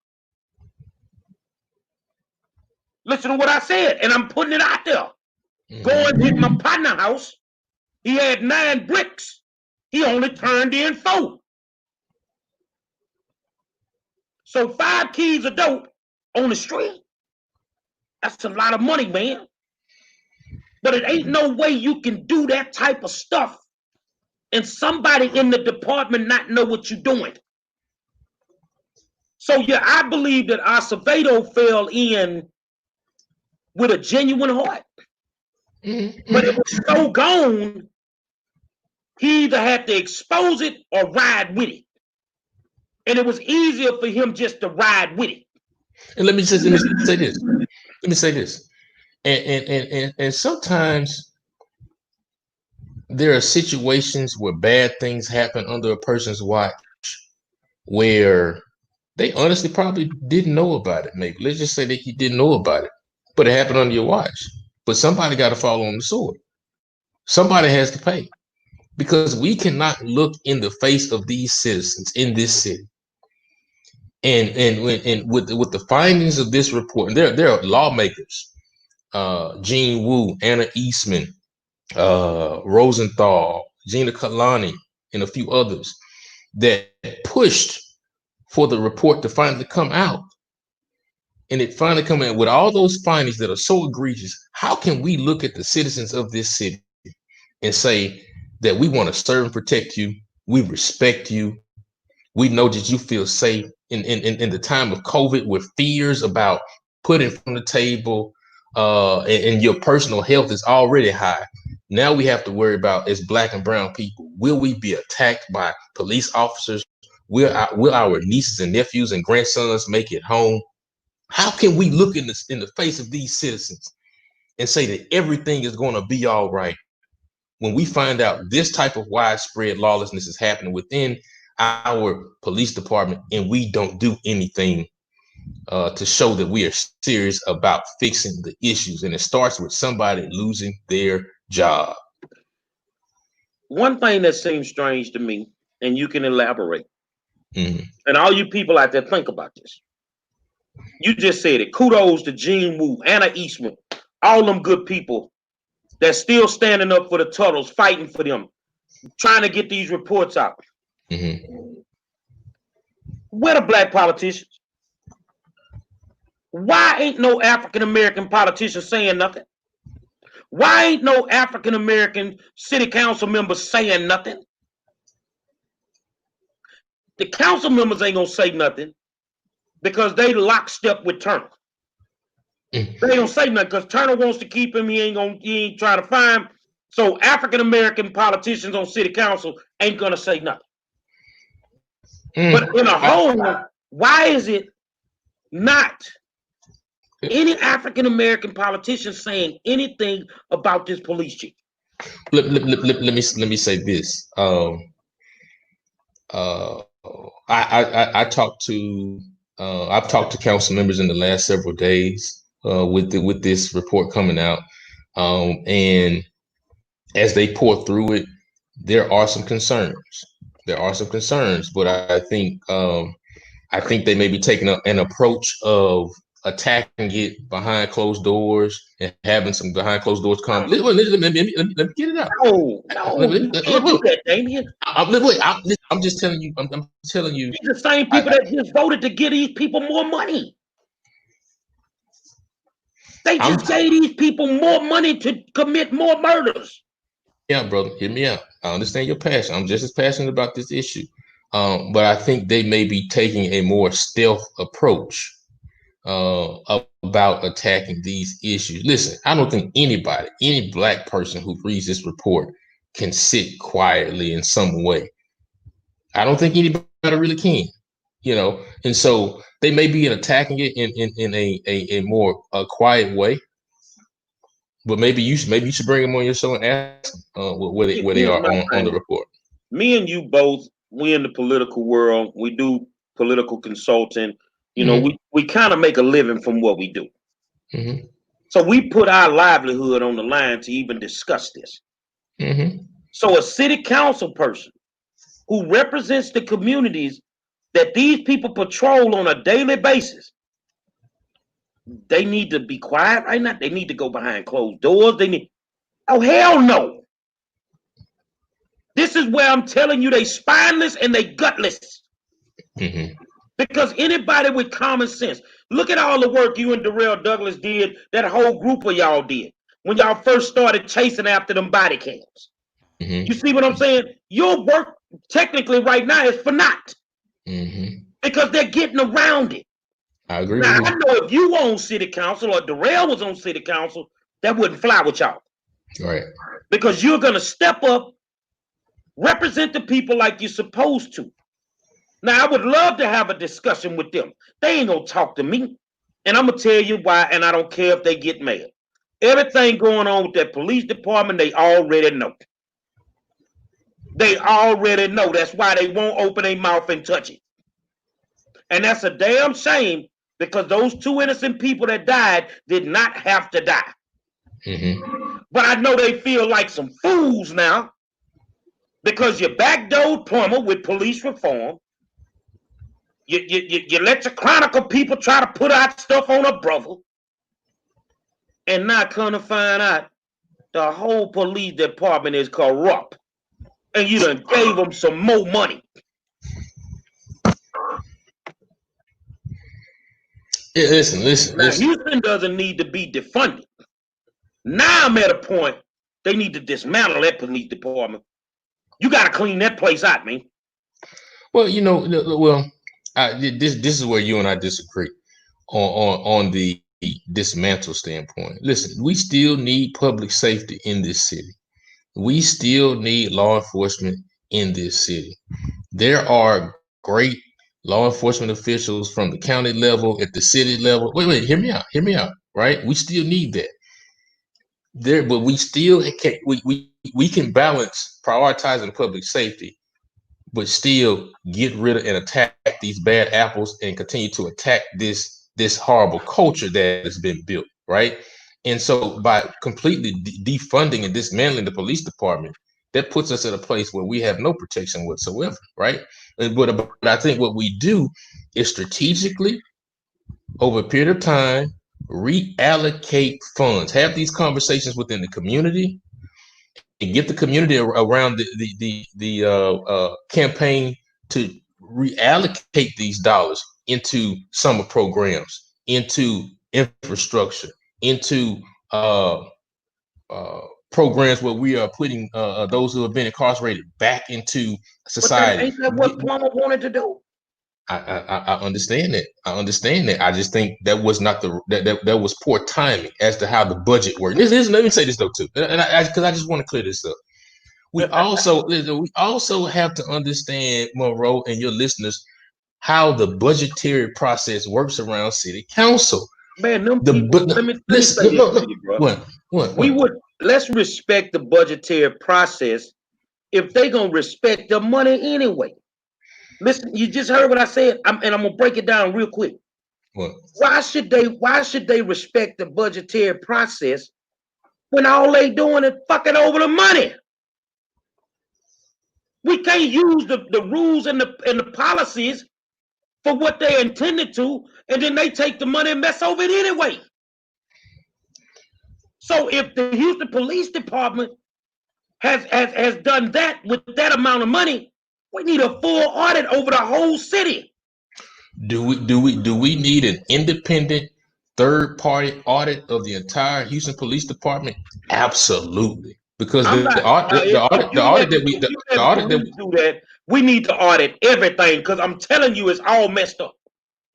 Listen to what I said, and I'm putting it out there. Goins hit my partner's house. He had 9 bricks. He only turned in 4. So 5 keys of dope on the street. That's a lot of money, man. But it ain't no way you can do that type of stuff and somebody in the department not know what you're doing. So yeah, I believe that Acevedo fell in with a genuine heart. But it was so gone, he either had to expose it or ride with it. And it was easier for him just to ride with it. And let me say this. Let me say this. And sometimes there are situations where bad things happen under a person's watch where they honestly probably didn't know about it. Maybe let's just say that you didn't know about it, but it happened under your watch. But somebody got to fall on the sword. Somebody has to pay because we cannot look in the face of these citizens in this city. And with the findings of this report, and there are lawmakers, Gene Wu, Anna Eastman, Rosenthal, Gina Kalani, and a few others that pushed for the report to finally come out. And it finally come in with all those findings that are so egregious. How can we look at the citizens of this city and say that we want to serve and protect you? We respect you. We know that you feel safe in the time of COVID with fears about putting from the table, and your personal health is already high. Now we have to worry about, as Black and brown people, will we be attacked by police officers? Will our nieces and nephews and grandsons make it home? How can we look in the face of these citizens and say that everything is going to be all right when we find out this type of widespread lawlessness is happening within our police department and we don't do anything to show that we are serious about fixing the issues? And it starts with somebody losing their job. One thing that seems strange to me, and you can elaborate, Mhm. and all you people out there think about this. You just said it. Kudos to Gene Wu, Anna Eastman, all them good people that's still standing up for the Turtles, fighting for them, trying to get these reports out. Mhm. Where the Black politicians? Why ain't no African American politicians saying nothing? Why ain't no African American city council members saying nothing? The council members ain't gonna say nothing because they lockstep with Turner. Mm. They don't say nothing because Turner wants to keep him. He ain't trying to find him. So African American politicians on city council ain't gonna say nothing. But in a whole, why is it not any African American politician saying anything about this police chief? Let me say this. I talked to I've talked to council members in the last several days with this report coming out, and as they pour through it, there are some concerns. There are some concerns, but I think they may be taking an approach of attacking it behind closed doors and having some behind closed doors come. Let me get it out. No, you can't do that, Damien. I'm just telling you. I'm telling you. These are the same people that just voted to give these people more money. They just gave these people more money to commit more murders. Yeah, brother, hear me out. I understand your passion. I'm just as passionate about this issue. But I think they may be taking a more stealth approach about attacking these issues. Listen, I don't think anybody, any Black person who reads this report can sit quietly in some way. I don't think anybody really can, and so they may be attacking it in a more quiet way. But maybe you should bring them on your show and ask them where they are on the report. Me and you both, we in the political world. We do political consulting. We kind of make a living from what we do. Mm-hmm. So we put our livelihood on the line to even discuss this. Mm-hmm. So a city council person who represents the communities that these people patrol on a daily basis, they need to be quiet right now. They need to go behind closed doors. Oh, hell no. This is where I'm telling you they spineless and they gutless. Mm-hmm. Because anybody with common sense, look at all the work you and Darrell Douglas did, that whole group of y'all did, when y'all first started chasing after them body cams. Mm-hmm. You see what I'm saying? Your work technically right now is for naught. Mm-hmm. Because they're getting around it. I agree Now, with you. I know if you were on city council or Darrell was on city council, that wouldn't fly with y'all. Right. Because you're going to step up, represent the people like you're supposed to. Now, I would love to have a discussion with them. They ain't going to talk to me. And I'm gonna tell you why, and I don't care if they get mad. Everything going on with that police department, they already know. They already know. That's why they won't open their mouth and touch it. And that's a damn shame because those two innocent people that died did not have to die. But I know they feel like some fools now because you backdoored Plummer with police reform. You let your Chronicle people try to put out stuff on a brother. And not gonna find out the whole police department is corrupt. And you done gave them some more money. Yeah, listen. Houston doesn't need to be defunded. Now I'm at a point they need to dismantle that police department. You got to clean that place out, man. Well, this is where you and I disagree on the dismantle standpoint. Listen, we still need public safety in this city. We still need law enforcement in this city. There are great law enforcement officials from the county level, at the city level. Wait, hear me out, right? We still need that. But we still can we can balance prioritizing public safety, but still get rid of and attack these bad apples and continue to attack this horrible culture that has been built, right? And so by completely defunding and dismantling the police department, that puts us at a place where we have no protection whatsoever, right? But I think what we do is strategically, over a period of time, reallocate funds, have these conversations within the community, and get the community around the campaign to reallocate these dollars into summer programs, into infrastructure, into programs where we are putting those who have been incarcerated back into society. Ain't that what Plummer wanted to do? I understand that. I just think that was not that was poor timing as to how the budget worked. Let me say this though too, and because I just want to clear this up. We also have to understand, Monroe and your listeners, how the budgetary process works around city council. Man, let me say this to you, bro. Let's respect the budgetary process if they gonna respect the money anyway. Listen, you just heard what I said, and I'm gonna break it down real quick. What? Why should they respect the budgetary process when all they doing is fucking over the money? We can't use the rules and the policies for what they intended to, and then they take the money and mess over it anyway. So if the Houston Police Department has done that with that amount of money, we need a full audit over the whole city. Do we need an independent third-party audit of the entire Houston Police Department? Absolutely. Because the audit that we do that, we need to audit everything because I'm telling you, it's all messed up.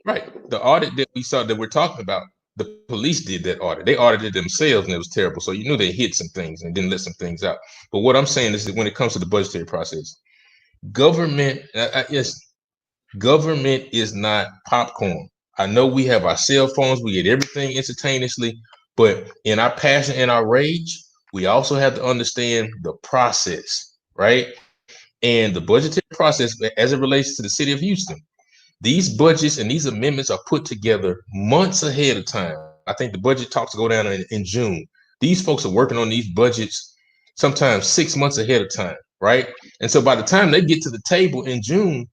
Right. The audit that we saw that we're talking about, the police did that audit. They audited themselves and it was terrible. So you knew they hid some things and didn't let some things out. But what I'm saying is that when it comes to the budgetary process, government is not popcorn. I know we have our cell phones, we get everything instantaneously, but in our passion and our rage, we also have to understand the process, right? And the budgetary process as it relates to the city of Houston. These budgets and these amendments are put together months ahead of time. I think the budget talks go down in June. These folks are working on these budgets sometimes 6 months ahead of time, right? And so by the time they get to the table in June,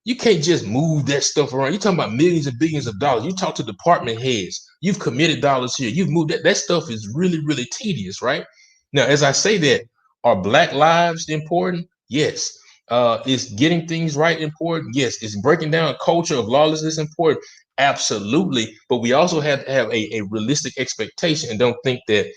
you can't just move that stuff around. You're talking about millions and billions of dollars. You talk to department heads. You've committed dollars here. You've moved that. That stuff is really, really tedious, right? Now, as I say that, are Black lives important? Yes. Is getting things right important? Yes. Is breaking down a culture of lawlessness important? Absolutely. But we also have to have a realistic expectation and don't think that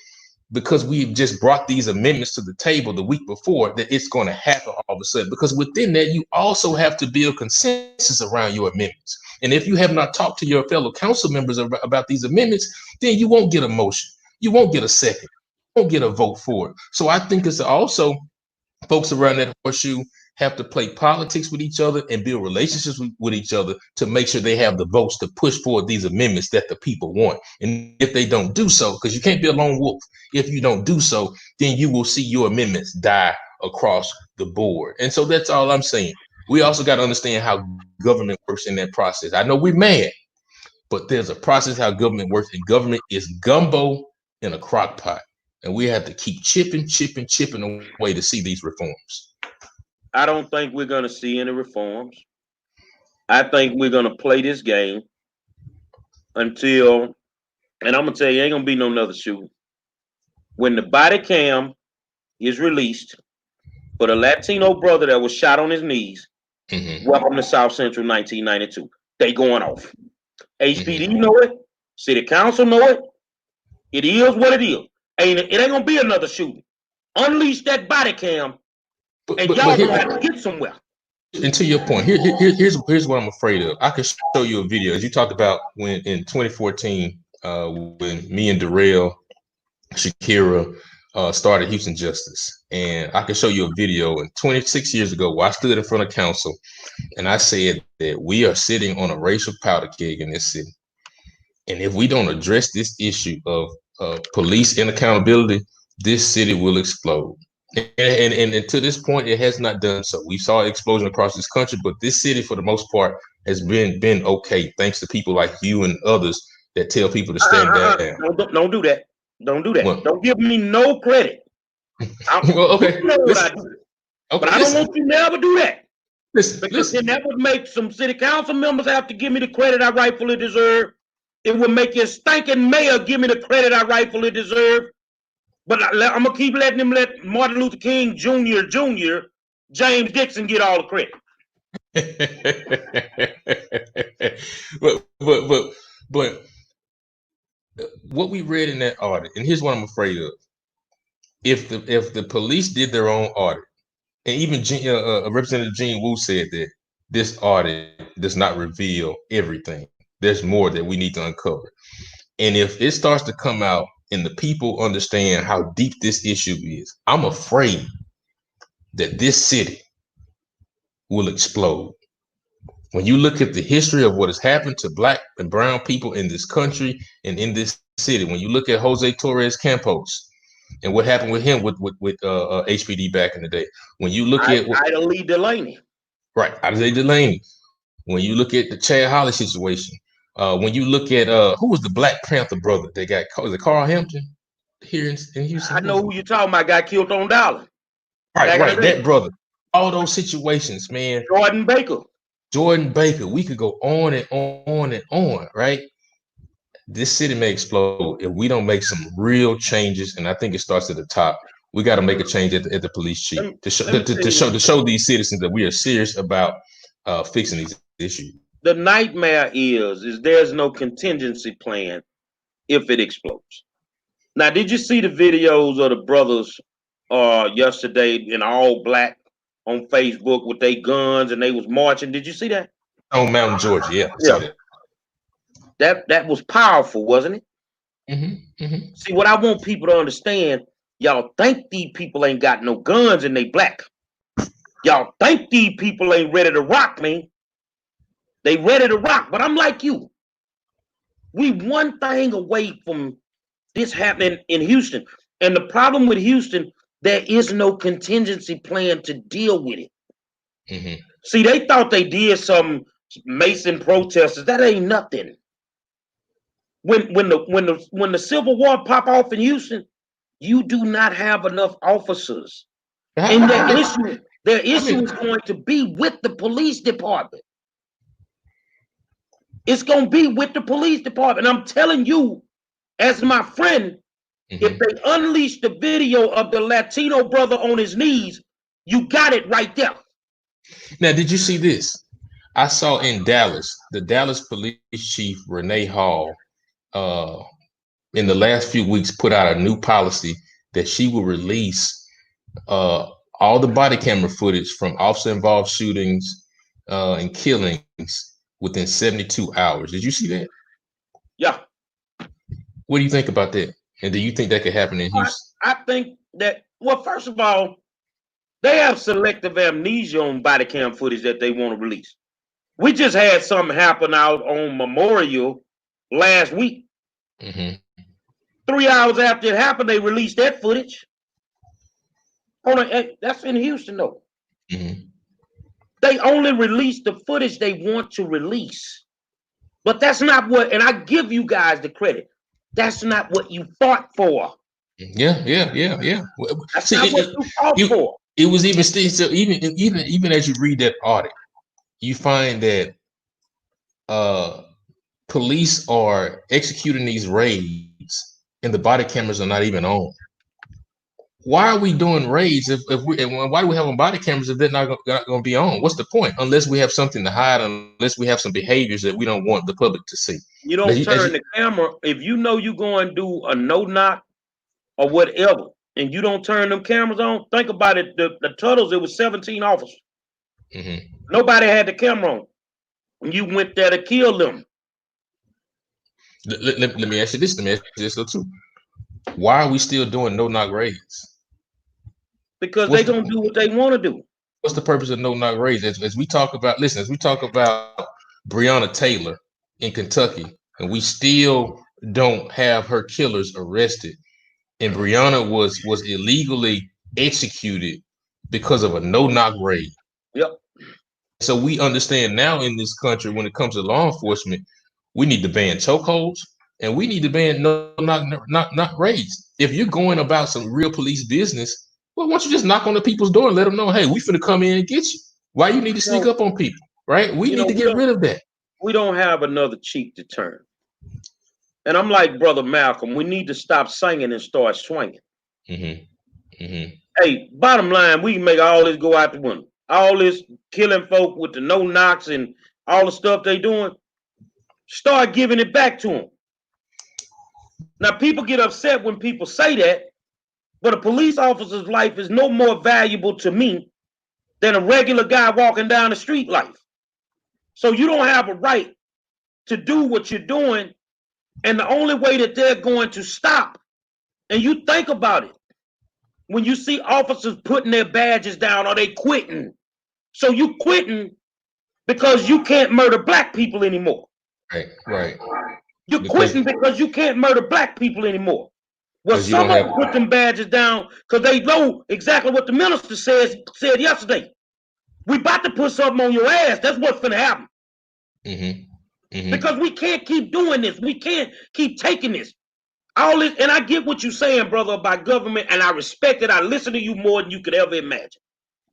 because we've just brought these amendments to the table the week before that it's going to happen all of a sudden. Because within that, you also have to build consensus around your amendments. And if you have not talked to your fellow council members about these amendments, then you won't get a motion. You won't get a second. You won't get a vote for it. So I think it's also folks around that horseshoe have to play politics with each other and build relationships with each other to make sure they have the votes to push forward these amendments that the people want. And if they don't do so, because you can't be a lone wolf, if you don't do so, then you will see your amendments die across the board. And so that's all I'm saying. We also got to understand how government works in that process. I know we're mad, but there's a process how government works, and government is gumbo in a crock pot. And we have to keep chipping away to see these reforms. I don't think we're going to see any reforms. I think we're going to play this game until, and I'm going to tell you, ain't going to be no another shooting. When the body cam is released for the Latino brother that was shot on his knees, welcome to South Central 1992. They going off. HPD know it. City Council know it. It is what it is. It ain't going to be another shooting. Unleash that body cam, and y'all gonna have to get somewhere. And to your point, here's what I'm afraid of. I could show you a video, as you talked about when in 2014, when me and Darrell, Shakira started Houston Justice. And I could show you a video, and 26 years ago, where I stood in front of council and I said that we are sitting on a racial powder keg in this city. And if we don't address this issue of police inaccountability, this city will explode. And to this point, it has not done so. We saw an explosion across this country, but this city, for the most part, has been okay, thanks to people like you and others that tell people to stand down. Don't do that. Don't do that. What? Don't give me no credit. Well, okay. You know what I do. Okay, but I don't want you to never do that. Because then that would make some city council members have to give me the credit I rightfully deserve. It would make your stinking mayor give me the credit I rightfully deserve. But I'm going to keep letting him let Martin Luther King Jr., James Dixon get all the credit. but what we read in that audit, and here's what I'm afraid of. If the police did their own audit, and even Representative Gene Wu said that this audit does not reveal everything. There's more that we need to uncover. And if it starts to come out and the people understand how deep this issue is, I'm afraid that this city will explode. When you look at the history of what has happened to Black and brown people in this country and in this city, when you look at Jose Torres Campos and what happened with him with HPD back in the day, when you look at Ida Lee Delaney, right, Ida Lee Delaney, when you look at the Chad Holly situation, when you look at who was the Black Panther brother that got caught, was it Carl Hampton here in Houston? I know who you're talking about. Got killed on Dollar. Right, that brother. All those situations, man. Jordan Baker. We could go on and on and on, right? This city may explode if we don't make some real changes, and I think it starts at the top. We got to make a change at the police chief to show these citizens that we are serious about fixing these issues. The nightmare is there's no contingency plan if it explodes. Now, did you see the videos of the brothers yesterday in all black on Facebook with their guns and they was marching? Did you see that? On Mountain, Georgia, yeah. Saw that. That was powerful, wasn't it? See, what I want people to understand, y'all think these people ain't got no guns and they black. Y'all think these people ain't ready to rock, man. They ready to rock, but I'm like you. We one thing away from this happening in Houston. And the problem with Houston, there is no contingency plan to deal with it. See, they thought they did some Mason protesters. That ain't nothing. When the Civil War pop off in Houston, you do not have enough officers. And their issue is going to be with the police department. It's going to be with the police department. And I'm telling you, as my friend, if they unleash the video of the Latino brother on his knees, you got it right there. Now, did you see this? I saw in Dallas, the Dallas police chief, Renee Hall, in the last few weeks put out a new policy that she will release all the body camera footage from officer-involved shootings and killings within 72 hours. Did you see that? Yeah. What do you think about that? And do you think that could happen in Houston? I think that, well, first of all, They have selective amnesia on body cam footage that they want to release. We just had something happen out on Memorial last week. Mm-hmm. 3 hours after it happened, they released that footage. That's in Houston, though. Mm-hmm. They only release the footage they want to release. But that's not what, and I give you guys the credit. That's not what you fought for. Yeah. That's See, not what you fought for. it was even still, so even as you read that audit, you find that police are executing these raids and the body cameras are not even on. Why are we doing raids if we, and why do we have on body cameras if they're not going to be on? What's the point? Unless we have something to hide, unless we have some behaviors that we don't want the public to see. You don't turn the camera if you know you're going to do a no knock or whatever, and you don't turn them cameras on. Think about it. The Tuttles, it was 17 officers. Mm-hmm. Nobody had the camera on. And you went there to kill them. Let me ask you this. Let me ask you this though too. Why are we still doing no knock raids? Because they're gonna do what they want to do. What's the purpose of no knock raids? As we talk about, listen, as we talk about Breonna Taylor in Kentucky, and we still don't have her killers arrested, and Breonna was illegally executed because of a no knock raid. Yep. So we understand now in this country, when it comes to law enforcement, we need to ban chokeholds and we need to ban no knock raids. If you're going about some real police business, well, why don't you just knock on the people's door and let them know, hey, we finna come in and get you. Why you need to sneak up on people, right? We need to get rid of that. We don't have another cheek to turn. And I'm like Brother Malcolm, we need to stop singing and start swinging. Mm-hmm. Mm-hmm. Hey, bottom line, we can make all this go out the window. All this killing folk with the no knocks and all the stuff they doing, start giving it back to them. Now, people get upset when people say that, but a police officer's life is no more valuable to me than a regular guy walking down the street life. So you don't have a right to do what you're doing, and the only way that they're going to stop, and you think about it, when you see officers putting their badges down, are they quitting? So you quitting because you can't murder black people anymore. Right. You're quitting because you can't murder black people anymore. Well, some of them put them badges down because they know exactly what the minister said yesterday. We about to put something on your ass. That's what's going to happen. Mm-hmm. Mm-hmm. Because we can't keep doing this. We can't keep taking this. All this, and I get what you're saying, brother, about government, and I respect it. I listen to you more than you could ever imagine.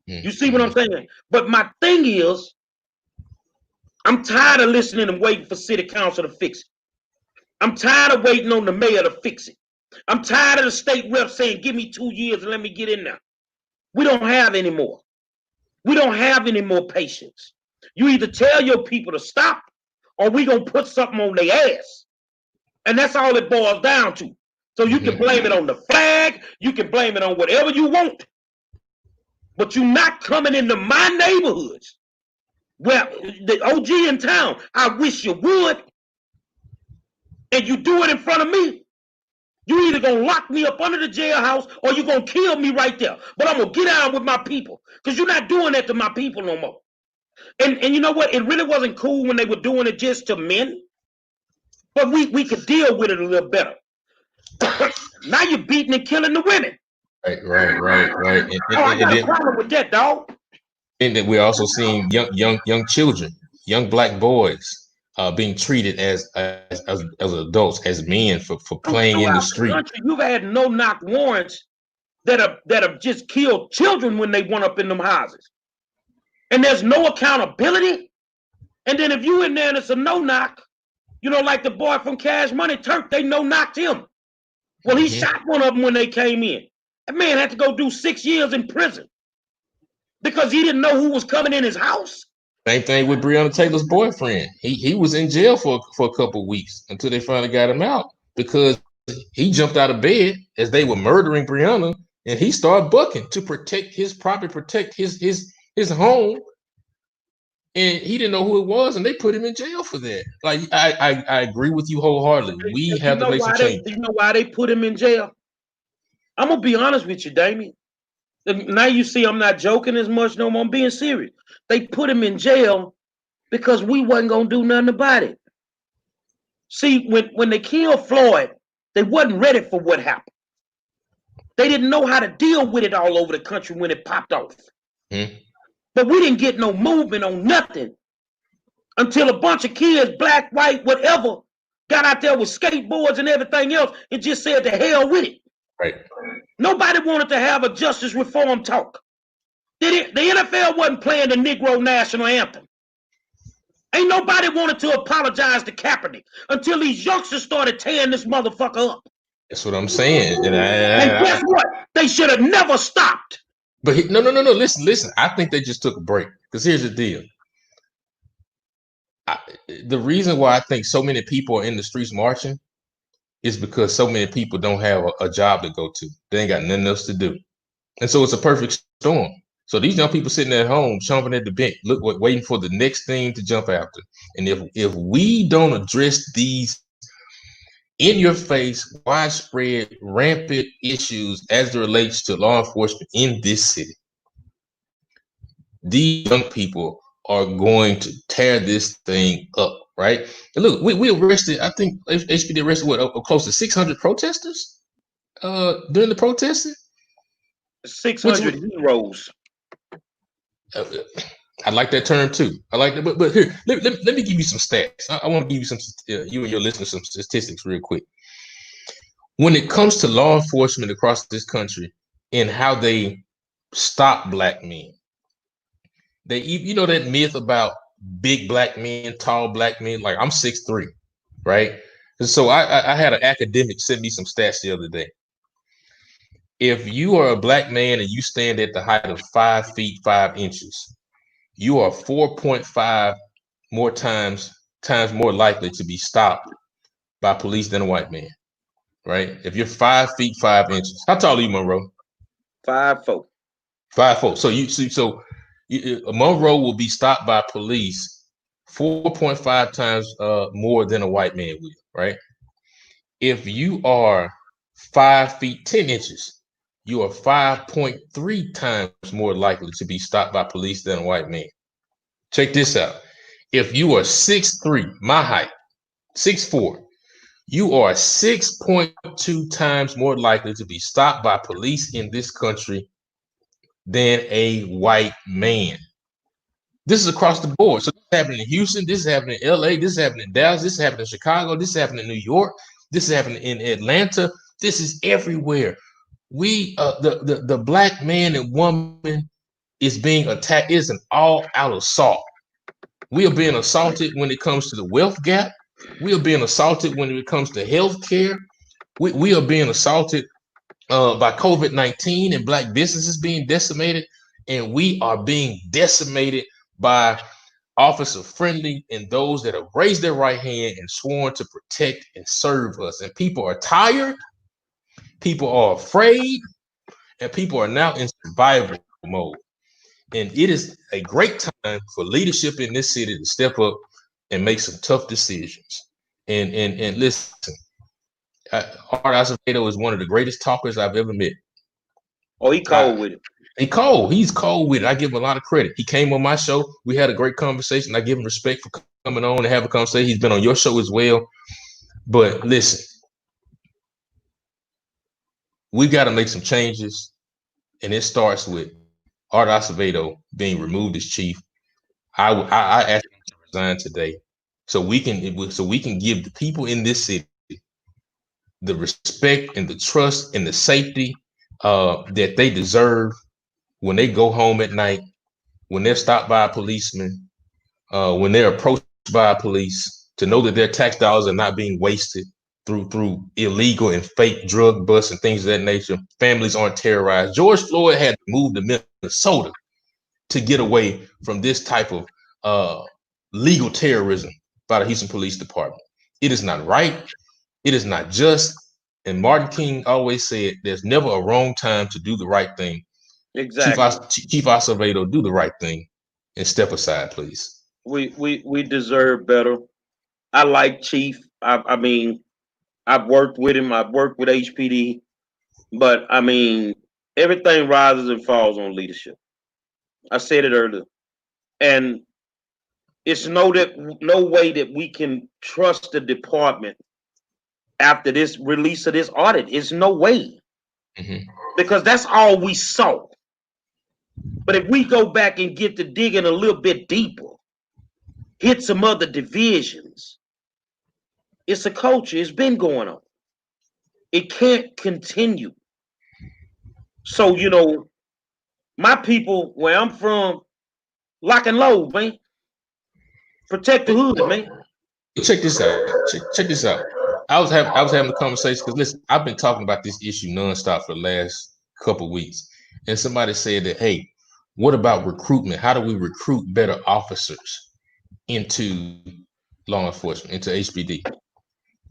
Mm-hmm. You see what I'm saying? But my thing is, I'm tired of listening and waiting for city council to fix it. I'm tired of waiting on the mayor to fix it. I'm tired of the state rep saying, give me 2 years and let me get in there. We don't have any more. We don't have any more patience. You either tell your people to stop or we going to put something on their ass. And that's all it boils down to. So you can blame it on the flag. You can blame it on whatever you want. But you're not coming into my neighborhoods. Well, the OG in town, I wish you would. And you do it in front of me. You either gonna lock me up under the jailhouse or you gonna kill me right there. But I'm gonna get out with my people. Because you're not doing that to my people no more. And you know what? It really wasn't cool when they were doing it just to men. But we could deal with it a little better. Now you're beating and killing the women. Right. I got a problem with that, dog. And then we're also seeing young children, young black boys being treated as adults, as men for playing in the street. You've had no knock warrants that have just killed children when they went up in them houses. And there's no accountability. And then if you in there and it's a no knock, you know, like the boy from Cash Money Turk, they no knocked him. Well, he shot one of them when they came in. That man had to go do 6 years in prison because he didn't know who was coming in his house. Same thing with Breonna Taylor's boyfriend. He was in jail for a couple of weeks until they finally got him out because he jumped out of bed as they were murdering Breonna and he started bucking to protect his property, protect his home. And he didn't know who it was, and they put him in jail for that. Like I agree with you wholeheartedly. We have to make some change. You know why they put him in jail? I'm gonna be honest with you, Damien. Now you see, I'm not joking as much no more. I'm being serious. They put him in jail because we wasn't gonna do nothing about it. See, when they killed Floyd, they wasn't ready for what happened. They didn't know how to deal with it all over the country when it popped off. Hmm. But we didn't get no movement on nothing until a bunch of kids, black, white, whatever, got out there with skateboards and everything else and just said to hell with it. Right. Nobody wanted to have a justice reform talk. The NFL wasn't playing the Negro national anthem. Ain't nobody wanted to apologize to Kaepernick until these youngsters started tearing this motherfucker up. That's what I'm saying. And guess what? They should have never stopped. But no. Listen. I think they just took a break. Because here's the deal. The reason why I think so many people are in the streets marching is because so many people don't have a job to go to. They ain't got nothing else to do. And so it's a perfect storm. So these young people sitting at home, chomping at the bit, waiting for the next thing to jump after. And if we don't address these in your face, widespread, rampant issues as it relates to law enforcement in this city, these young people are going to tear this thing up, right? And look, we arrested, I think HPD arrested close to 600 protesters during the protesting. 600 heroes. I like that term too. I like that, but here, let me give you some stats. I want to give you some, you and your listeners, some statistics real quick. When it comes to law enforcement across this country and how they stop black men, you know that myth about big black men, tall black men. Like I'm 6'3", right? And so I had an academic send me some stats the other day. If you are a black man and you stand at the height of 5 feet 5 inches, you are 4.5 more times more likely to be stopped by police than a white man, right? If you're 5 feet 5 inches, how tall are you, Monroe? 5'4". 5'4". So Monroe will be stopped by police 4.5 times more than a white man will, right? If you are 5 feet 10 inches, you are 5.3 times more likely to be stopped by police than a white man. Check this out. If you are 6'3", my height, 6'4", you are 6.2 times more likely to be stopped by police in this country than a white man. This is across the board. So this is happening in Houston, this is happening in LA, this is happening in Dallas, this is happening in Chicago, this is happening in New York, this is happening in Atlanta. This is everywhere. We the black man and woman is being attacked. It's an all-out assault. We are being assaulted when it comes to the wealth gap. We are being assaulted when it comes to health care. We are being assaulted by COVID-19 and black businesses being decimated. And we are being decimated by officer friendly and those that have raised their right hand and sworn to protect and serve us. And people are tired. People are afraid. And people are now in survival mode. And it is a great time for leadership in this city to step up and make some tough decisions. And listen, Art Acevedo is one of the greatest talkers I've ever met. Oh, he cold with it. He's cold with it. I give him a lot of credit. He came on my show. We had a great conversation. I give him respect for coming on and have a conversation. He's been on your show as well. But listen, we've got to make some changes. And it starts with Art Acevedo being removed as chief. I asked him to resign today so we can give the people in this city the respect and the trust and the safety that they deserve when they go home at night, when they're stopped by a policeman, when they're approached by police, to know that their tax dollars are not being wasted through illegal and fake drug busts and things of that nature. Families aren't terrorized. George Floyd had to move to Minnesota to get away from this type of legal terrorism by the Houston Police Department. It is not right. It is not just. And Martin King always said, there's never a wrong time to do the right thing. Exactly. Chief Acevedo, do the right thing and step aside, please. We deserve better. I like Chief. I mean, I've worked with him. I've worked with HPD. But I mean, Everything rises and falls on leadership. I said it earlier. And it's no way that we can trust the department after this release of this audit. It's no way. Mm-hmm. Because that's all we saw. But if we go back and get to digging a little bit deeper, hit some other divisions, it's a culture. It's been going on. It can't continue. So, my people, where I'm from, lock and load, man. Protect the hood, man. Check this out. Check this out. I was having a conversation because listen, I've been talking about this issue nonstop for the last couple weeks, and somebody said that, hey, what about recruitment? How do we recruit better officers into law enforcement, into HBD?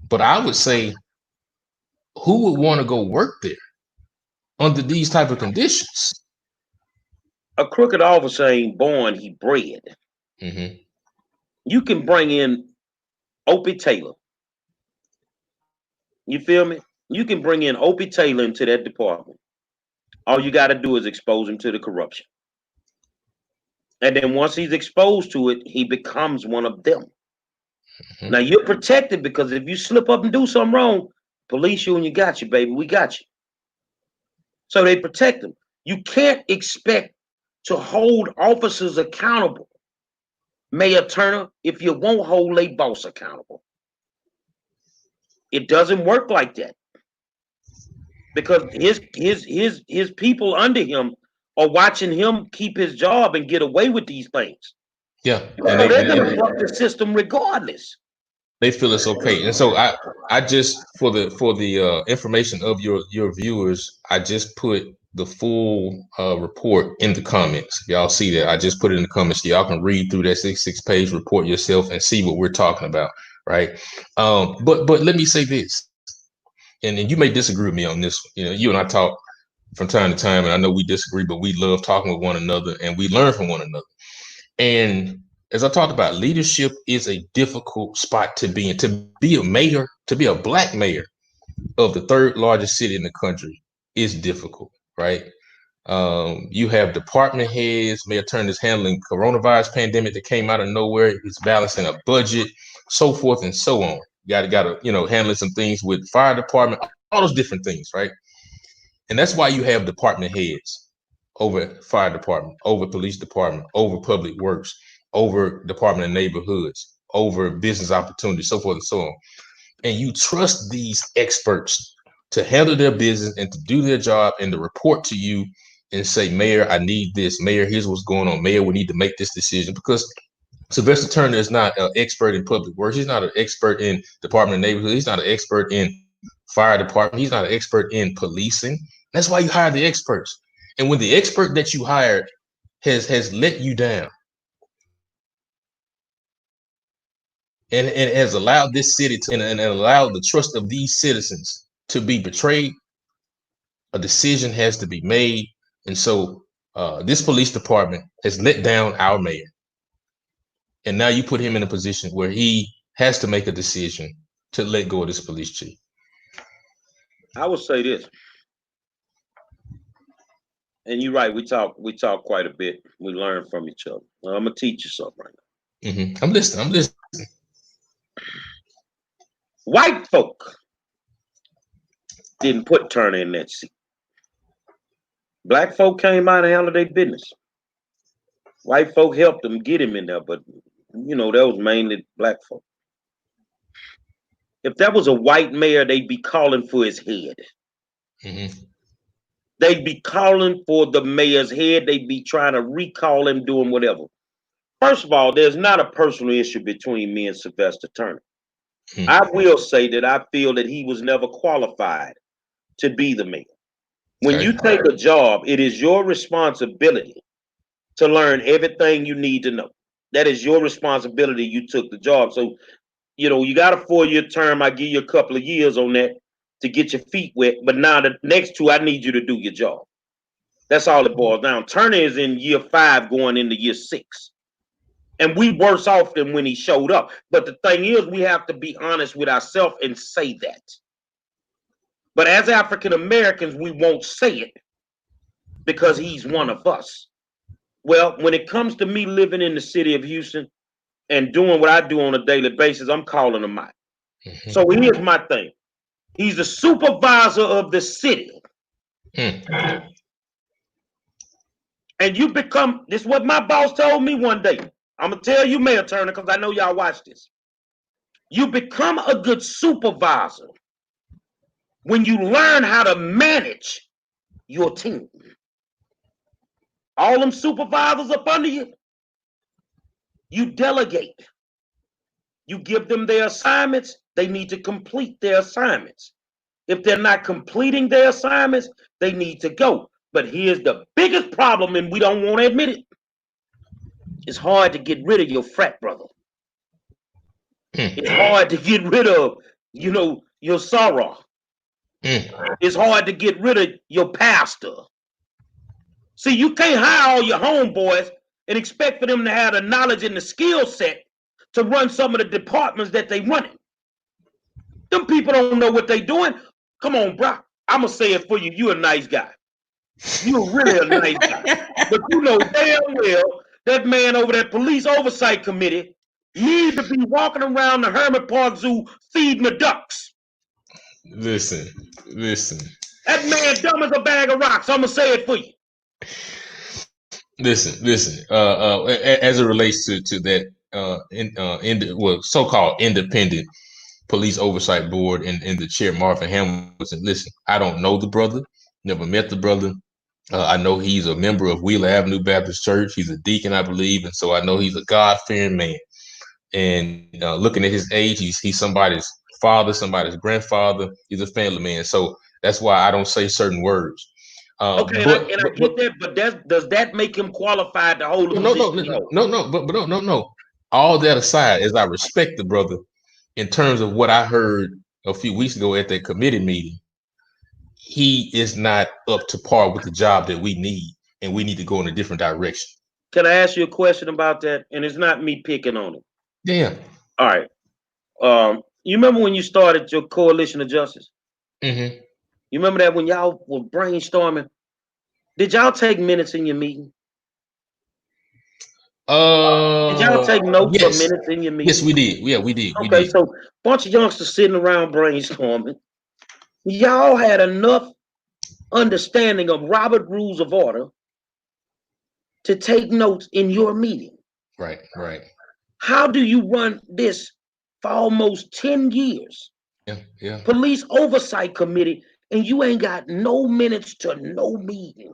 But I would say, who would want to go work there under these type of conditions? A crooked officer ain't born, he bred. Mm-hmm. You can bring in Opie Taylor. You feel me? You can bring in Opie Taylor into that department. All you got to do is expose him to the corruption. And then once he's exposed to it, he becomes one of them. Mm-hmm. Now you're protected because if you slip up and do something wrong, police you and you got you, baby. We got you. So they protect them. You can't expect to hold officers accountable, Mayor Turner, if you won't hold a boss accountable. It doesn't work like that. Because his people under him are watching him keep his job and get away with these things. Yeah, So they're gonna fuck the system regardless. They feel it's okay. And so I just for the information of your viewers, I just put the full report in the comments. Y'all see that? I just put it in the comments so y'all can read through that 6 page report yourself and see what we're talking about, right? But let me say this, and you may disagree with me on this. You and I talk from time to time, and I know we disagree, but we love talking with one another and we learn from one another. And as I talked about, leadership is a difficult spot to be in. To be a mayor, to be a black mayor of the third largest city in the country is difficult, right? You have department heads. Mayor Turner is handling coronavirus pandemic that came out of nowhere. He's balancing a budget, so forth and so on. Got to handling some things with fire department, all those different things, right? And that's why you have department heads over fire department, over police department, over public works, over department of neighborhoods, over business opportunities, so forth and so on. And you trust these experts to handle their business and to do their job and to report to you and say, Mayor, I need this. Mayor, here's what's going on. Mayor, we need to make this decision. Because Sylvester Turner is not an expert in public works. He's not an expert in department of neighborhood. He's not an expert in fire department. He's not an expert in policing. That's why you hire the experts. And when the expert that you hired has let you down and has allowed this city to and allowed the trust of these citizens to be betrayed, a decision has to be made. And so this police department has let down our mayor. And now you put him in a position where he has to make a decision to let go of this police chief. I would say this. And you're right. We talk quite a bit. We learn from each other. Now, I'm gonna teach you something right now. Mm-hmm. I'm listening. White folk didn't put Turner in that seat. Black folk came out and handled their business. White folk helped them get him in there, but that was mainly black folk. If that was a white mayor, they'd be calling for his head. Mm-hmm. They'd be calling for the mayor's head. They'd be trying to recall him, doing whatever. First of all, there's not a personal issue between me and Sylvester Turner. Mm-hmm. I will say that I feel that he was never qualified to be the mayor. When you take a job, it is your responsibility to learn everything you need to know. That is your responsibility. You took the job. So, you got a 4-year term. I give you a couple of years on that to get your feet wet. But now the next 2, I need you to do your job. That's all it boils down. Turner is in year 5 going into year 6. And we worse off than when he showed up. But the thing is, we have to be honest with ourselves and say that. But as African Americans, we won't say it because he's one of us. Well, when it comes to me living in the city of Houston and doing what I do on a daily basis, I'm calling him out. Mm-hmm. So here's my thing. He's the supervisor of the city. Mm. And you become, this is what my boss told me one day. I'm going to tell you, Mayor Turner, because I know y'all watch this. You become a good supervisor when you learn how to manage your team. All them supervisors up under you, you delegate. You give them their assignments, they need to complete their assignments. If they're not completing their assignments, they need to go. But here's the biggest problem, and we don't want to admit it. It's hard to get rid of your frat brother. It's hard to get rid of, your sorrow. It's hard to get rid of your pastor. See, you can't hire all your homeboys and expect for them to have the knowledge and the skill set to run some of the departments that they running. Them people don't know what they doing. Come on, bro. I'm going to say it for you. You a nice guy. You're really a nice guy. But you know damn well that man over that police oversight committee needs to be walking around the Hermit Park Zoo feeding the ducks. Listen. That man dumb as a bag of rocks. I'm going to say it for you. Listen. As it relates to that, so-called independent police oversight board and the chair Marvin Hamilton. Listen, I don't know the brother, never met the brother. I know he's a member of Wheeler Avenue Baptist Church. He's a deacon, I believe, and so I know he's a God-fearing man. And looking at his age, he's somebody's father, somebody's grandfather. He's a family man, so that's why I don't say certain words. Okay, I get that, but does that make him qualified to hold a position? No. All that aside, as I respect the brother, in terms of what I heard a few weeks ago at that committee meeting, he is not up to par with the job that we need, and we need to go in a different direction. Can I ask you a question about that? And it's not me picking on him. Yeah. All right. You remember when you started your coalition of justice? Mm-hmm. You remember that when y'all were brainstorming? Did y'all take minutes in your meeting? Did y'all take notes or minutes in your meeting? Yes, we did. Yeah, we did. Okay, so a bunch of youngsters sitting around brainstorming. Y'all had enough understanding of Robert Rules of Order to take notes in your meeting. Right. How do you run this for almost 10 years? Yeah. Police Oversight Committee, and you ain't got no minutes to no meeting.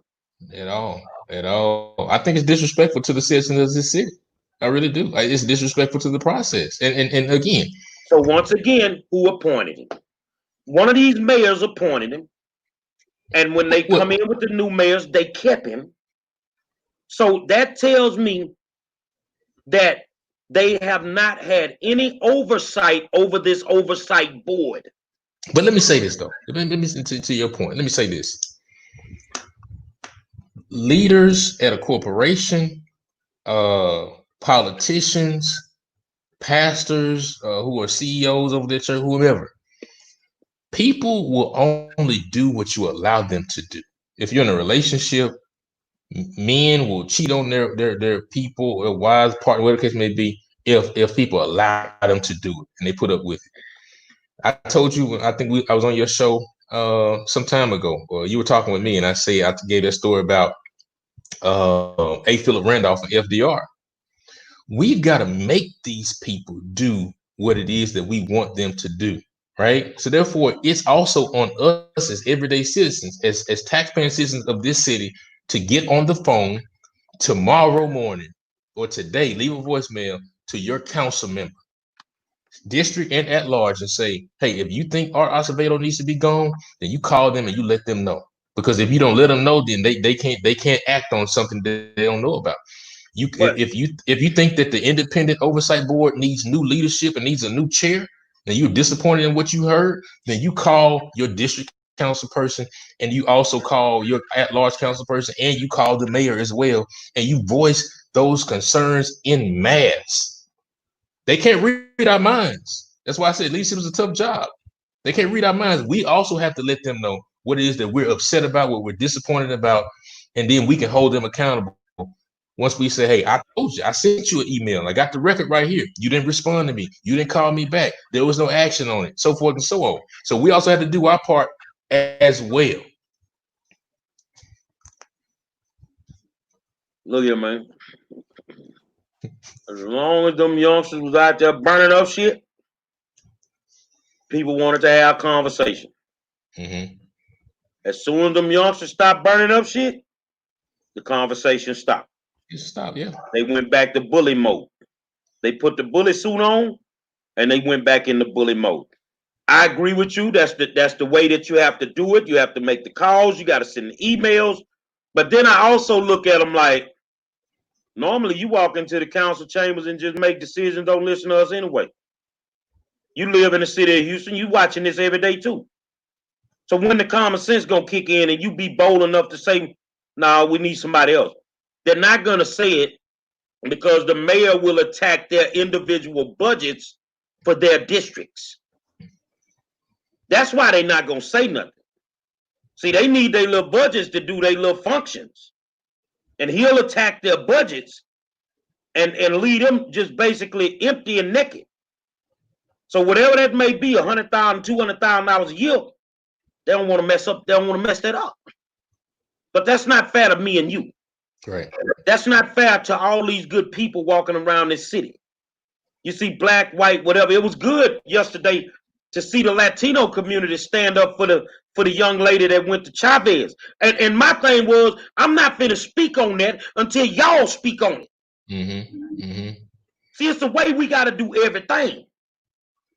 At all. I think it's disrespectful to the citizens of this city. I really do. It's disrespectful to the process. And again. So once again, who appointed him? One of these mayors appointed him. And when they come in with the new mayors, they kept him. So that tells me that they have not had any oversight over this oversight board. But let me say this, though. Let me to your point. Let me say this. Leaders at a corporation, politicians, pastors who are CEOs of their church, whoever, people will only do what you allow them to do. If you're in a relationship, men will cheat on their people or wives, partner, whatever the case may be, if people allow them to do it and they put up with it. I told you, I think I was on your show some time ago. You were talking with me, and I gave that story about A. Philip Randolph and FDR. We've got to make these people do what it is that we want them to do, right? So therefore, it's also on us as everyday citizens, as taxpaying citizens of this city, to get on the phone tomorrow morning or today, leave a voicemail to your council member, district and at large, and say, hey, if you think Art Acevedo needs to be gone, then you call them and you let them know. Because if you don't let them know, then they can't act on something that they don't know about. If you think that the independent oversight board needs new leadership and needs a new chair, and you're disappointed in what you heard, then you call your district council person, and you also call your at-large council person, and you call the mayor as well, and you voice those concerns in mass. They can't read our minds. That's why I said leadership is a tough job. They can't read our minds. We also have to let them know what it is that we're upset about, what we're disappointed about, and then we can hold them accountable. Once we say, hey, I told you, I sent you an email. I got the record right here. You didn't respond to me. You didn't call me back. There was no action on it, so forth and so on. So we also have to do our part as well. Look here, man. As long as them youngsters was out there burning up shit, people wanted to have conversation. Mm-hmm. As soon as them youngsters stopped burning up shit, the conversation stopped. Stop, yeah. They went back to bully mode. They put the bully suit on, and they went back into bully mode. I agree with you. That's the way that you have to do it. You have to make the calls. You got to send the emails. But then I also look at them like, normally you walk into the council chambers and just make decisions. Don't listen to us anyway. You live in the city of Houston. You watching this every day too. So when the common sense gonna kick in and you be bold enough to say, "No, we need somebody else," they're not gonna say it because the mayor will attack their individual budgets for their districts. That's why they're not gonna say nothing. See, they need their little budgets to do their little functions, and he'll attack their budgets and leave them just basically empty and naked. So whatever that may be, $100,000, $200,000 a year, they don't want to mess up. They don't want to mess that up. But that's not fair to me and you. Right. That's not fair to all these good people walking around this city. You see, black, white, whatever. It was good yesterday to see the Latino community stand up for the young lady that went to Chavez. And my thing was, I'm not finna speak on that until y'all speak on it. Mm-hmm. Mm-hmm. See, it's the way we got to do everything.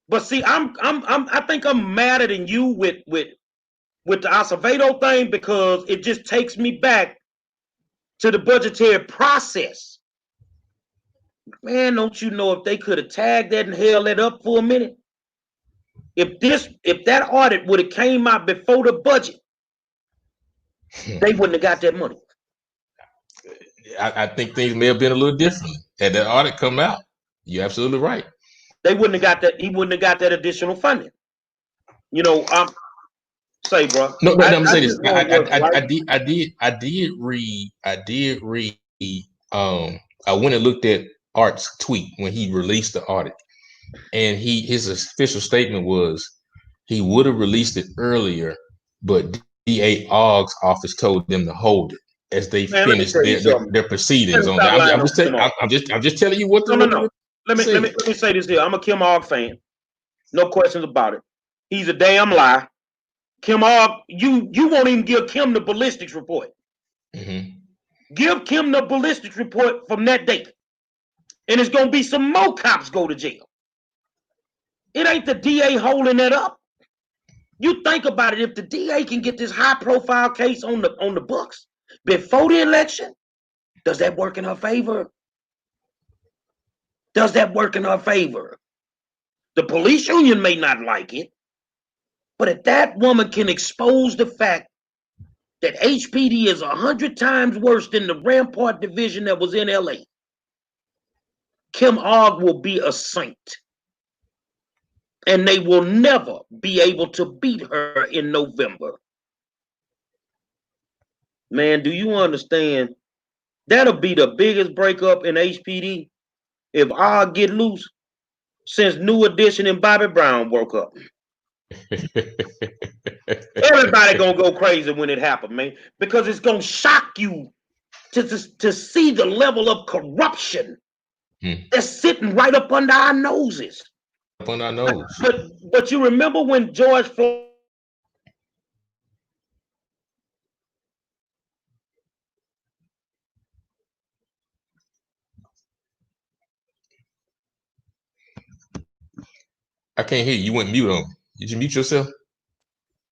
But see, I think I'm madder than you with the Acevedo thing because it just takes me back to the budgetary process. Man, don't you know if they could have tagged that and held that up for a minute? If that audit would have came out before the budget, they wouldn't have got that money. I think things may have been a little different had that audit come out. You're absolutely right. They wouldn't have got that. He wouldn't have got that additional funding. You know, say, bro. No, I'm saying this. just want what's right. I did read. I went and looked at Art's tweet when he released the audit, and his official statement was he would have released it earlier, but DA Ogg's office told them to hold it as they finished their proceedings on that. I'm just telling you what the no. Let me say this here. I'm a Kim Ogg fan. No questions about it. He's a damn lie. Kim Ogg, you won't even give Kim the ballistics report. Mm-hmm. Give Kim the ballistics report from that date. And it's going to be some more cops go to jail. It ain't the DA holding that up. You think about it, if the DA can get this high profile case on the books before the election, does that work in her favor? Does that work in her favor? The police union may not like it, but if that woman can expose the fact that HPD is 100 times worse than the Rampart division that was in LA, Kim Ogg will be a saint. And they will never be able to beat her in November. Man, do you understand? That'll be the biggest breakup in HPD if Ogg get loose since New Edition and Bobby Brown woke up. Everybody gonna go crazy when it happens, man, because it's gonna shock you to see the level of corruption that's sitting right up under our noses. Up on our nose. But you remember when George Floyd? I can't hear you. You went mute on me. Did you mute yourself?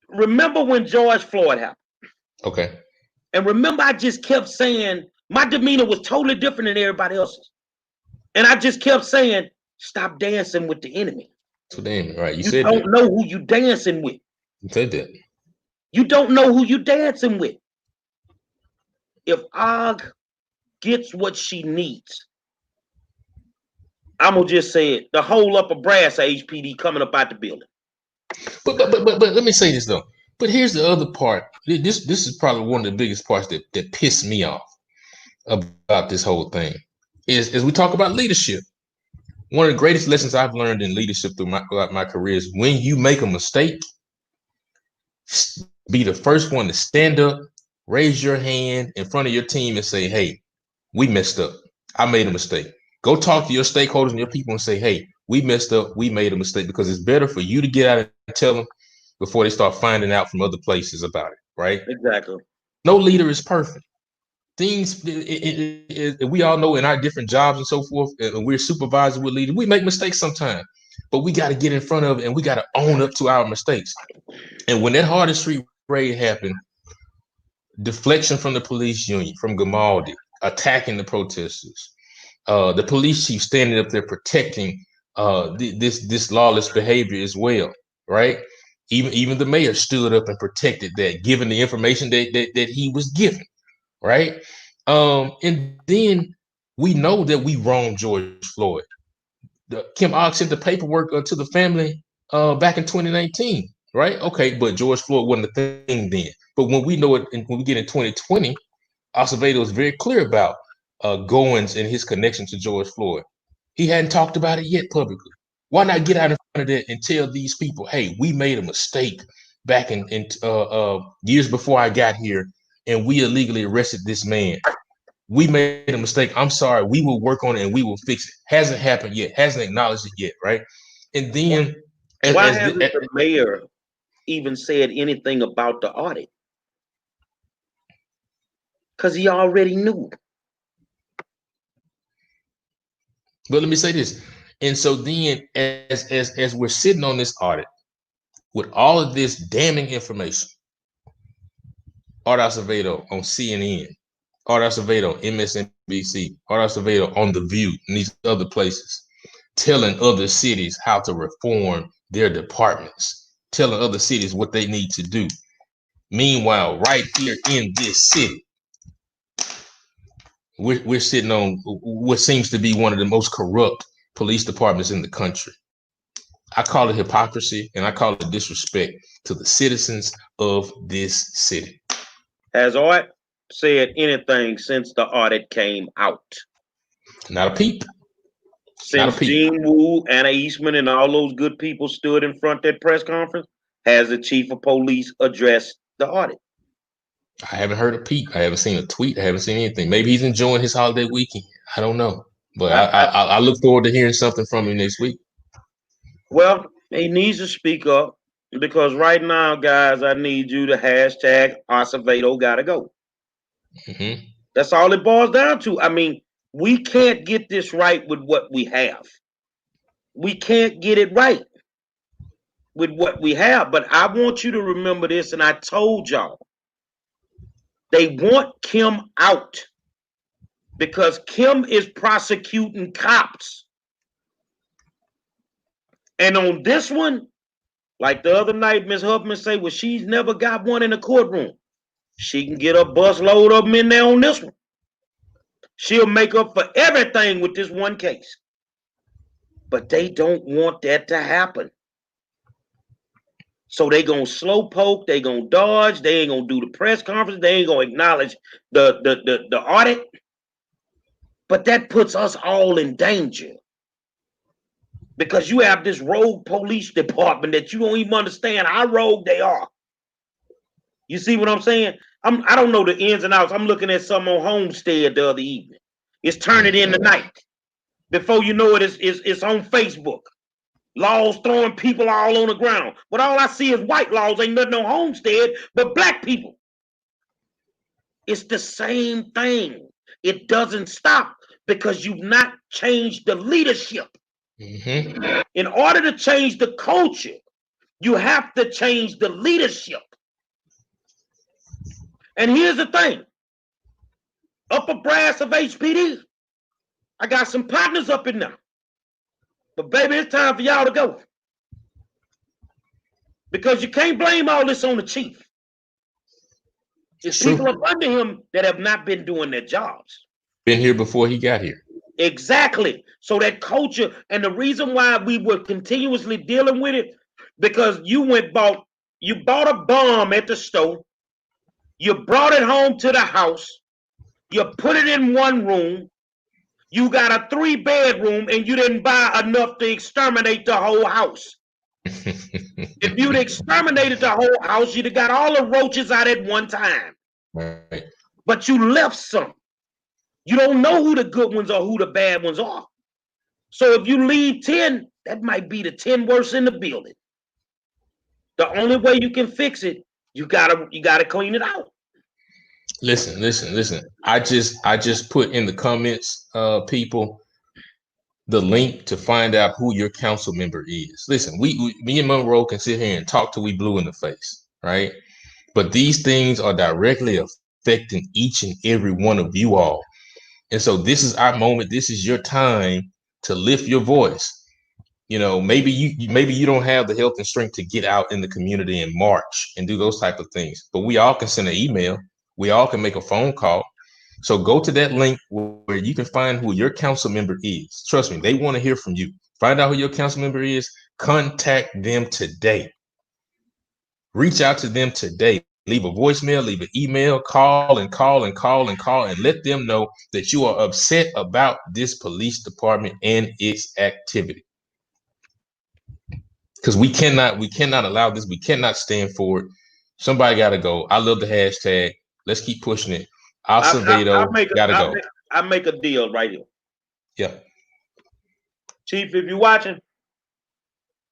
Remember when George Floyd happened? Okay. And remember, I just kept saying my demeanor was totally different than everybody else's. And I just kept saying, stop dancing with the enemy. So damn right. You said don't know who you dancing with. You said that. You don't know who you dancing with. If Ogg gets what she needs, I'm gonna just say it. The whole upper brass of HPD coming up out the building. But let me say this though. But here's the other part. This is probably one of the biggest parts that pissed me off about this whole thing. Is we talk about leadership. One of the greatest lessons I've learned in leadership throughout my career is when you make a mistake, be the first one to stand up, raise your hand in front of your team and say, hey, we messed up. I made a mistake. Go talk to your stakeholders and your people and say, hey, we messed up. We made a mistake, because it's better for you to get out and tell them before they start finding out from other places about it, right? Exactly. No leader is perfect. Things, we all know in our different jobs and so forth, and we're supervisors, we're leaders, we make mistakes sometimes, but we got to get in front of it and we got to own up to our mistakes. And when that Harding Street raid happened, deflection from the police union, from Grimaldi, attacking the protesters, the police chief standing up there protecting this lawless behavior as well, right? Even the mayor stood up and protected that, given the information that he was given, right? And then we know that we wronged George Floyd. Kim Ox sent the paperwork to the family back in 2019, right? Okay, but George Floyd wasn't a thing then. But when we know it, when we get in 2020, Acevedo was very clear about Goins and his connection to George Floyd. He hadn't talked about it yet publicly. Why not get out in front of that and tell these people, hey, we made a mistake back in years before I got here, and we illegally arrested this man. We made a mistake. I'm sorry. We will work on it and we will fix it. Hasn't happened yet. Hasn't acknowledged it yet, right? And then, why hasn't the mayor even said anything about the audit? Because he already knew. But let me say this. And so then, as we're sitting on this audit with all of this damning information, Art Acevedo on CNN, Art Acevedo on MSNBC, Art Acevedo on The View, and these other places, telling other cities how to reform their departments, telling other cities what they need to do. Meanwhile, right here in this city, we're sitting on what seems to be one of the most corrupt police departments in the country. I call it hypocrisy, and I call it disrespect to the citizens of this city. Has Art said anything since the audit came out? Not a peep. Since Gene Wu, Anna Eastman, and all those good people stood in front of that press conference, has the chief of police addressed the audit? I haven't heard a peep. I haven't seen a tweet. I haven't seen anything. Maybe he's enjoying his holiday weekend. I don't know. But I look forward to hearing something from him next week. Well, he needs to speak up, because right now, guys, I need you to hashtag Acevedo gotta go. Mm-hmm. That's all it boils down to. I mean, we can't get this right with what we have. We can't get it right with what we have. But I want you to remember this, and I told y'all, they want Kim out because Kim is prosecuting cops. And on this one, like the other night, Ms. Huffman say, well, she's never got one in the courtroom. She can get a busload of them in there on this one. She'll make up for everything with this one case. But they don't want that to happen. So they gonna slow poke, they gonna dodge, they ain't gonna do the press conference, they ain't gonna acknowledge the audit. But that puts us all in danger. Because you have this rogue police department that you don't even understand how rogue they are. You see what I'm saying? I don't know the ins and outs. I'm looking at some on Homestead the other evening. It's turning in the night. Before you know it, it's on Facebook. Laws throwing people all on the ground. But all I see is white laws. Ain't nothing on Homestead but black people. It's the same thing. It doesn't stop because you've not changed the leadership. Mm-hmm. In order to change the culture, you have to change the leadership. And here's the thing. Upper brass of HPD, I got some partners up in there. But baby, it's time for y'all to go. Because you can't blame all this on the chief. It's people up under him that have not been doing their jobs. Been here before he got here. Exactly. So that culture, and the reason why we were continuously dealing with it, because you went bought You bought a bomb at the store. You brought it home to the house. You put it in one room. You got a 3-bedroom and you didn't buy enough to exterminate the whole house. If you'd exterminated the whole house, you'd have got all the roaches out at one time. Right. But you left some. You don't know who the good ones or who the bad ones are. So if you leave 10, that might be the 10 worst in the building. The only way you can fix it, you gotta clean it out. Listen. I just put in the comments, people, the link to find out who your council member is. Listen, me and Monroe can sit here and talk till we blue in the face, right? But these things are directly affecting each and every one of you all. And so this is our moment. This is your time to lift your voice. You know, maybe you don't have the health and strength to get out in the community and march and do those type of things. But we all can send an email. We all can make a phone call. So go to that link where you can find who your council member is. Trust me, they want to hear from you. Find out who your council member is. Contact them today. Reach out to them today. Leave a voicemail, leave an email, call and let them know that you are upset about this police department and its activity. Because we cannot allow this. We cannot stand for it. Somebody got to go. I love the hashtag. Let's keep pushing it. Acevedo gotta go. I make a deal right here. Yeah. Chief, if you're watching,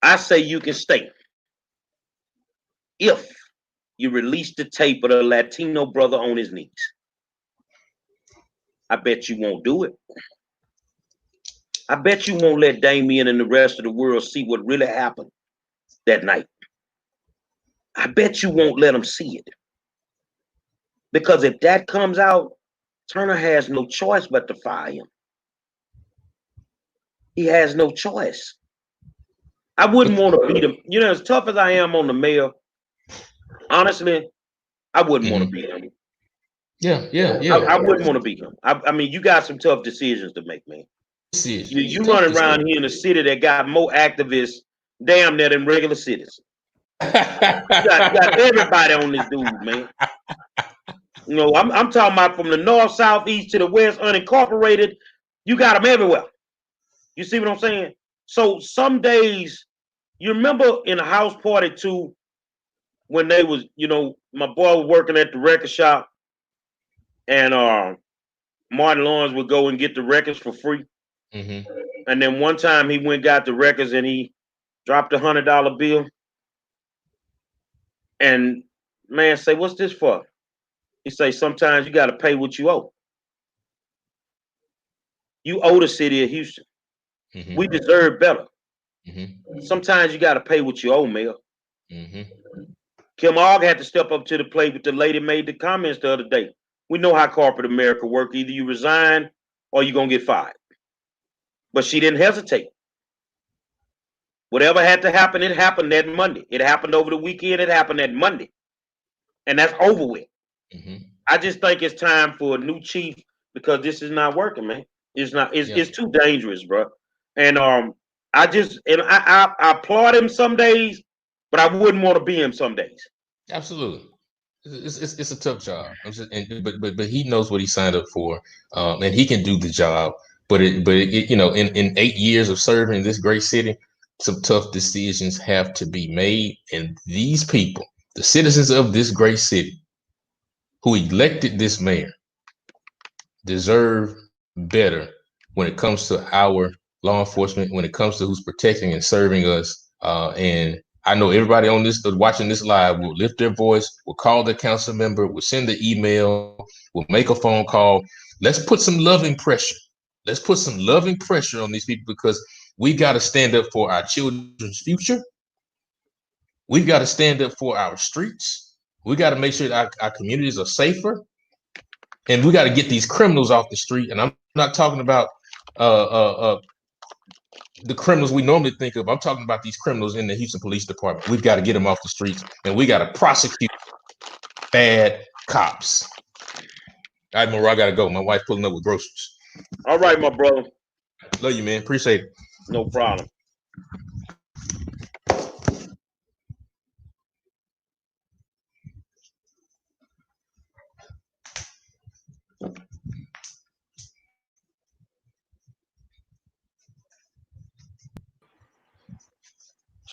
I say you can stay. If you release the tape of the Latino brother on his knees. I bet you won't do it. I bet you won't let Damien and the rest of the world see what really happened that night. I bet you won't let them see it. Because if that comes out, Turner has no choice but to fire him. He has no choice. I wouldn't want to beat him. You know, as tough as I am on the mayor, honestly, I wouldn't want to beat him. Yeah. I wouldn't want to beat him. I mean, you got some tough decisions to make, man. You running around here in a city that got more activists damn near than regular cities. You got everybody on this dude, man. You know, I'm talking about from the north, south, east to the west, unincorporated. You got them everywhere. You see what I'm saying? So some days, you remember in a house party too, when they was, you know, my boy was working at the record shop, and Martin Lawrence would go and get the records for free. Mm-hmm. And then one time he went and got the records and he dropped a $100 bill. And man say, "What's this for?" He say, "Sometimes you got to pay what you owe. You owe the city of Houston. Mm-hmm. We deserve better. Mm-hmm. Sometimes you got to pay what you owe, Mayor." Mm-hmm. Kim Ogg had to step up to the plate with the lady made the comments the other day. We know how corporate America works. Either you resign or you're going to get fired. But she didn't hesitate. Whatever had to happen, it happened that Monday. It happened over the weekend. It happened that Monday. And that's over with. Mm-hmm. I just think it's time for a new chief because this is not working, man. It's not. It's too dangerous, bro. And I applaud him some days, but I wouldn't want to be him some days. Absolutely. It's a tough job. But he knows what he signed up for, and he can do the job. But you know, in 8 years of serving this great city, some tough decisions have to be made. And these people, the citizens of this great city, who elected this mayor, deserve better when it comes to our law enforcement, when it comes to who's protecting and serving us. And I know everybody on this watching this live will lift their voice, will call their council member, will send the email, will make a phone call. Let's put some loving pressure. Let's put some loving pressure on these people because we got to stand up for our children's future. We've got to stand up for our streets. We got to make sure that our communities are safer. And we got to get these criminals off the street. And I'm not talking about the criminals we normally think of. I'm talking about these criminals in the Houston Police Department. We've got to get them off the streets, and we got to prosecute bad cops. All right, Mara, I got to go. My wife's pulling up with groceries. All right, my brother. Love you, man. Appreciate it. No problem.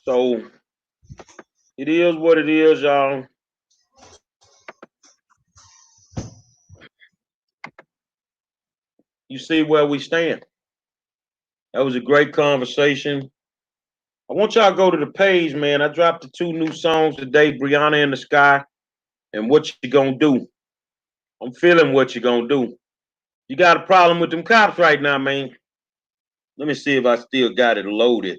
So it is what it is, y'all. You see where we stand. That was a great conversation. I want y'all to go to the page, man. I dropped the 2 new songs today, Brianna in the Sky and What You Gonna Do. I'm feeling what you gonna do. You got a problem with them cops right now, man. Let me see if I still got it loaded.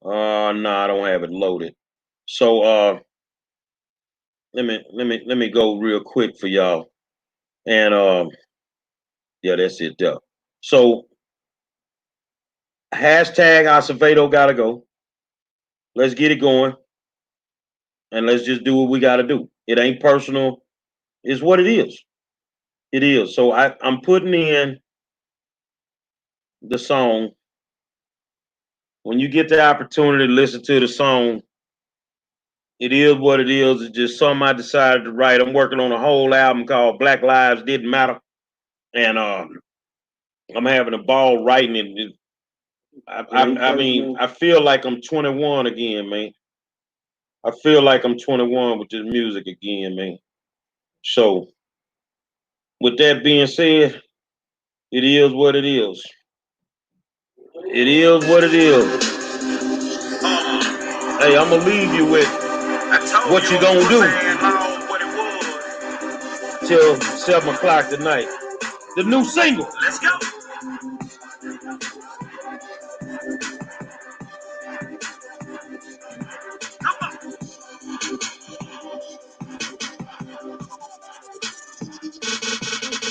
No, I don't have it loaded. So let me go real quick for y'all. And yeah, that's it there. So hashtag Acevedo gotta go. Let's get it going. And let's just do what we gotta do. It ain't personal. It's what it is. It is. So I'm putting in the song. When you get the opportunity to listen to the song, it is what it is. It's just something I decided to write. I'm working on a whole album called Black Lives Didn't Matter. And I'm having a ball writing it. I mean, I feel like I'm 21 again, man. I feel like I'm 21 with this music again, man. So, with that being said, it is what it is. It is what it is. Hey, I'm gonna leave you with what you gonna do till 7 o'clock tonight. The new single. Let's go.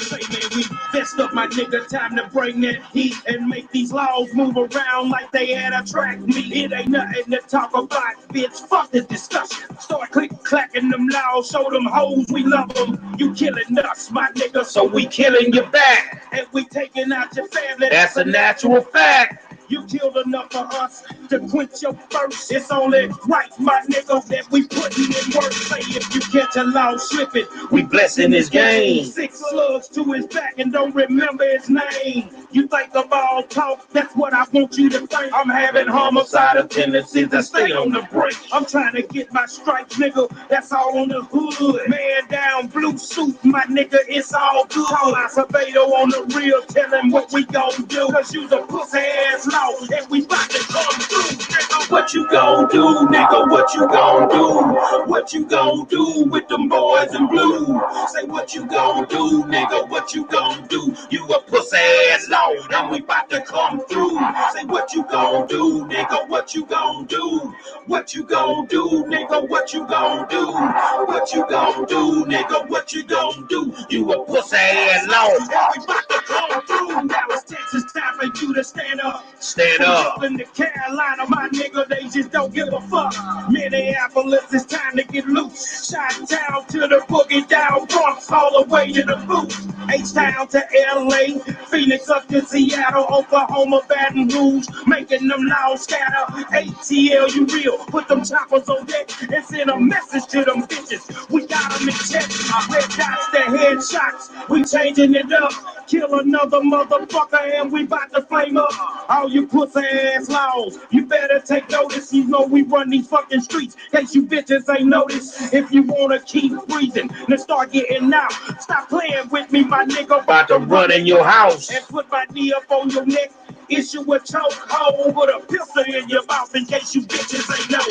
Say, man, we best up, my nigga. Time to bring that heat and make these laws move around like they had a track meet. It ain't nothing to talk about, bitch. Fuck the discussion. Start clacking them laws, show them hoes we love them. You killing us, my nigga, so we killing you back. And we taking out your family. That's a natural fact. You killed enough for us to quench your thirst. It's only right, my nigga, that we putting in work. Say if you catch a law slipping, we blessing his game. 6 slugs to his back and don't remember his name. You think of all talk, that's what I want you to think. I'm having homicidal tendencies that stay on the break. I'm trying to get my stripes, nigga, that's all on the hood. Man down, blue suit, my nigga, it's all good. Call Acevedo on the real, tell him what we gon' do. Cause you's a pussy ass law, and we bout to come through. Nigga, what you gon' do, nigga, what you gon' do? What you gon' do with them boys in blue? Say what you gon' do, nigga, what you gon' do? You a pussy ass law, and we bout to come through. Say what you gon' do, nigga, what you gon' do? What you gon' do, nigga, what you gon' do? What you gon' do, nigga, what you gon' do? You a pussy ass law, and we bout to come through. Now it's Texas time for you to stand up. Stand up. In the Carolina, my nigga, they just don't give a fuck. Minneapolis, it's time to get loose. Chi-town to the boogie down, Bronx all the way to the boot. H-town to LA, Phoenix up to Seattle, Oklahoma, Baton Rouge, making them loud scatter. ATL, you real, put them choppers on deck and send a message to them bitches. We got them in check. Red dots, the headshots, we changing it up. Kill another motherfucker and we bout to flame up. All you pussy ass laws, you better take notice. You know we run these fucking streets, in case you bitches ain't noticed. If you wanna keep breathing, then start getting out. Stop playing with me, my nigga. About to run in your house and put my knee up on your neck. Issue a chokehold with a pistol in your mouth in case you bitches ain't know.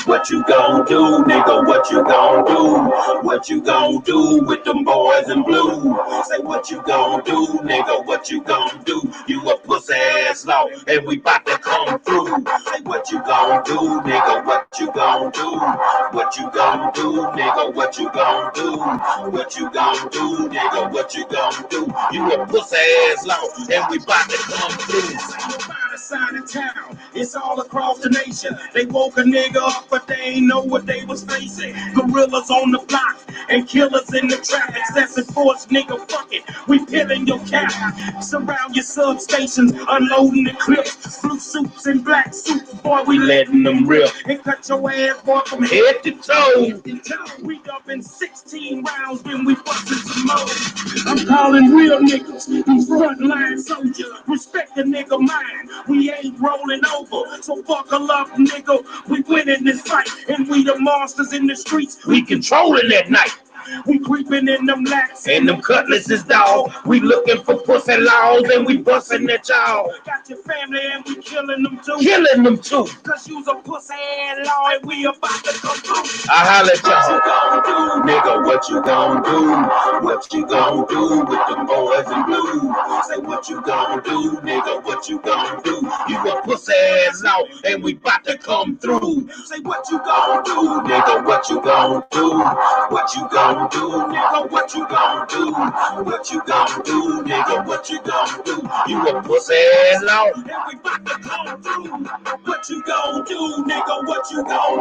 What you gon' do, nigga? What you gon' do? What you gon' do with them boys in blue? Say what you gon' do, nigga? What you gon' do? You a pussy ass law, and we bout to come through. Say what you gon' do, nigga? What you gon' do? What you gon' do, nigga? What you gon' do? What you gon' do, nigga? What you gon' do? You a pussy ass law, and we bout to come through. Side of town, it's all across the nation. They woke a nigga up, but they ain't know what they was facing. Gorillas on the block and killers in the trap. Excessive force, nigga, fuck it. We peeling your cap. Surround your substations, unloading the clips. Blue suits and black suits, boy, we letting them rip. And cut your ass, boy, from head to toe. We dumping 16 rounds when we bustin' some more. I'm calling real niggas, these frontline soldiers. Respect the nigga mind. We ain't rolling over. over. So buckle up, nigga. We winning this fight, and we the monsters in the streets. We controlling that night. We creeping in them lats And them cutlasses, dog. We looking for pussy laws and we busting at y'all. Got your family and we killing them too. Killing them too. Cause you's a pussy ass law and we about to come through. I holla at What you y'all. gonna do, Nigga, what you gonna do? What you gonna do with the boys in blue? Say what you gonna do, nigga, what you gonna do? You a pussy ass law and we about to come through. Say what you gonna do, Nigga, what you gonna do? what you gonna do, nigga, what you gonna do, What you gonna do, nigga? What you gonna do? You a pussy ass law. and we about to come through. What you gonna do, nigga, what you gonna do.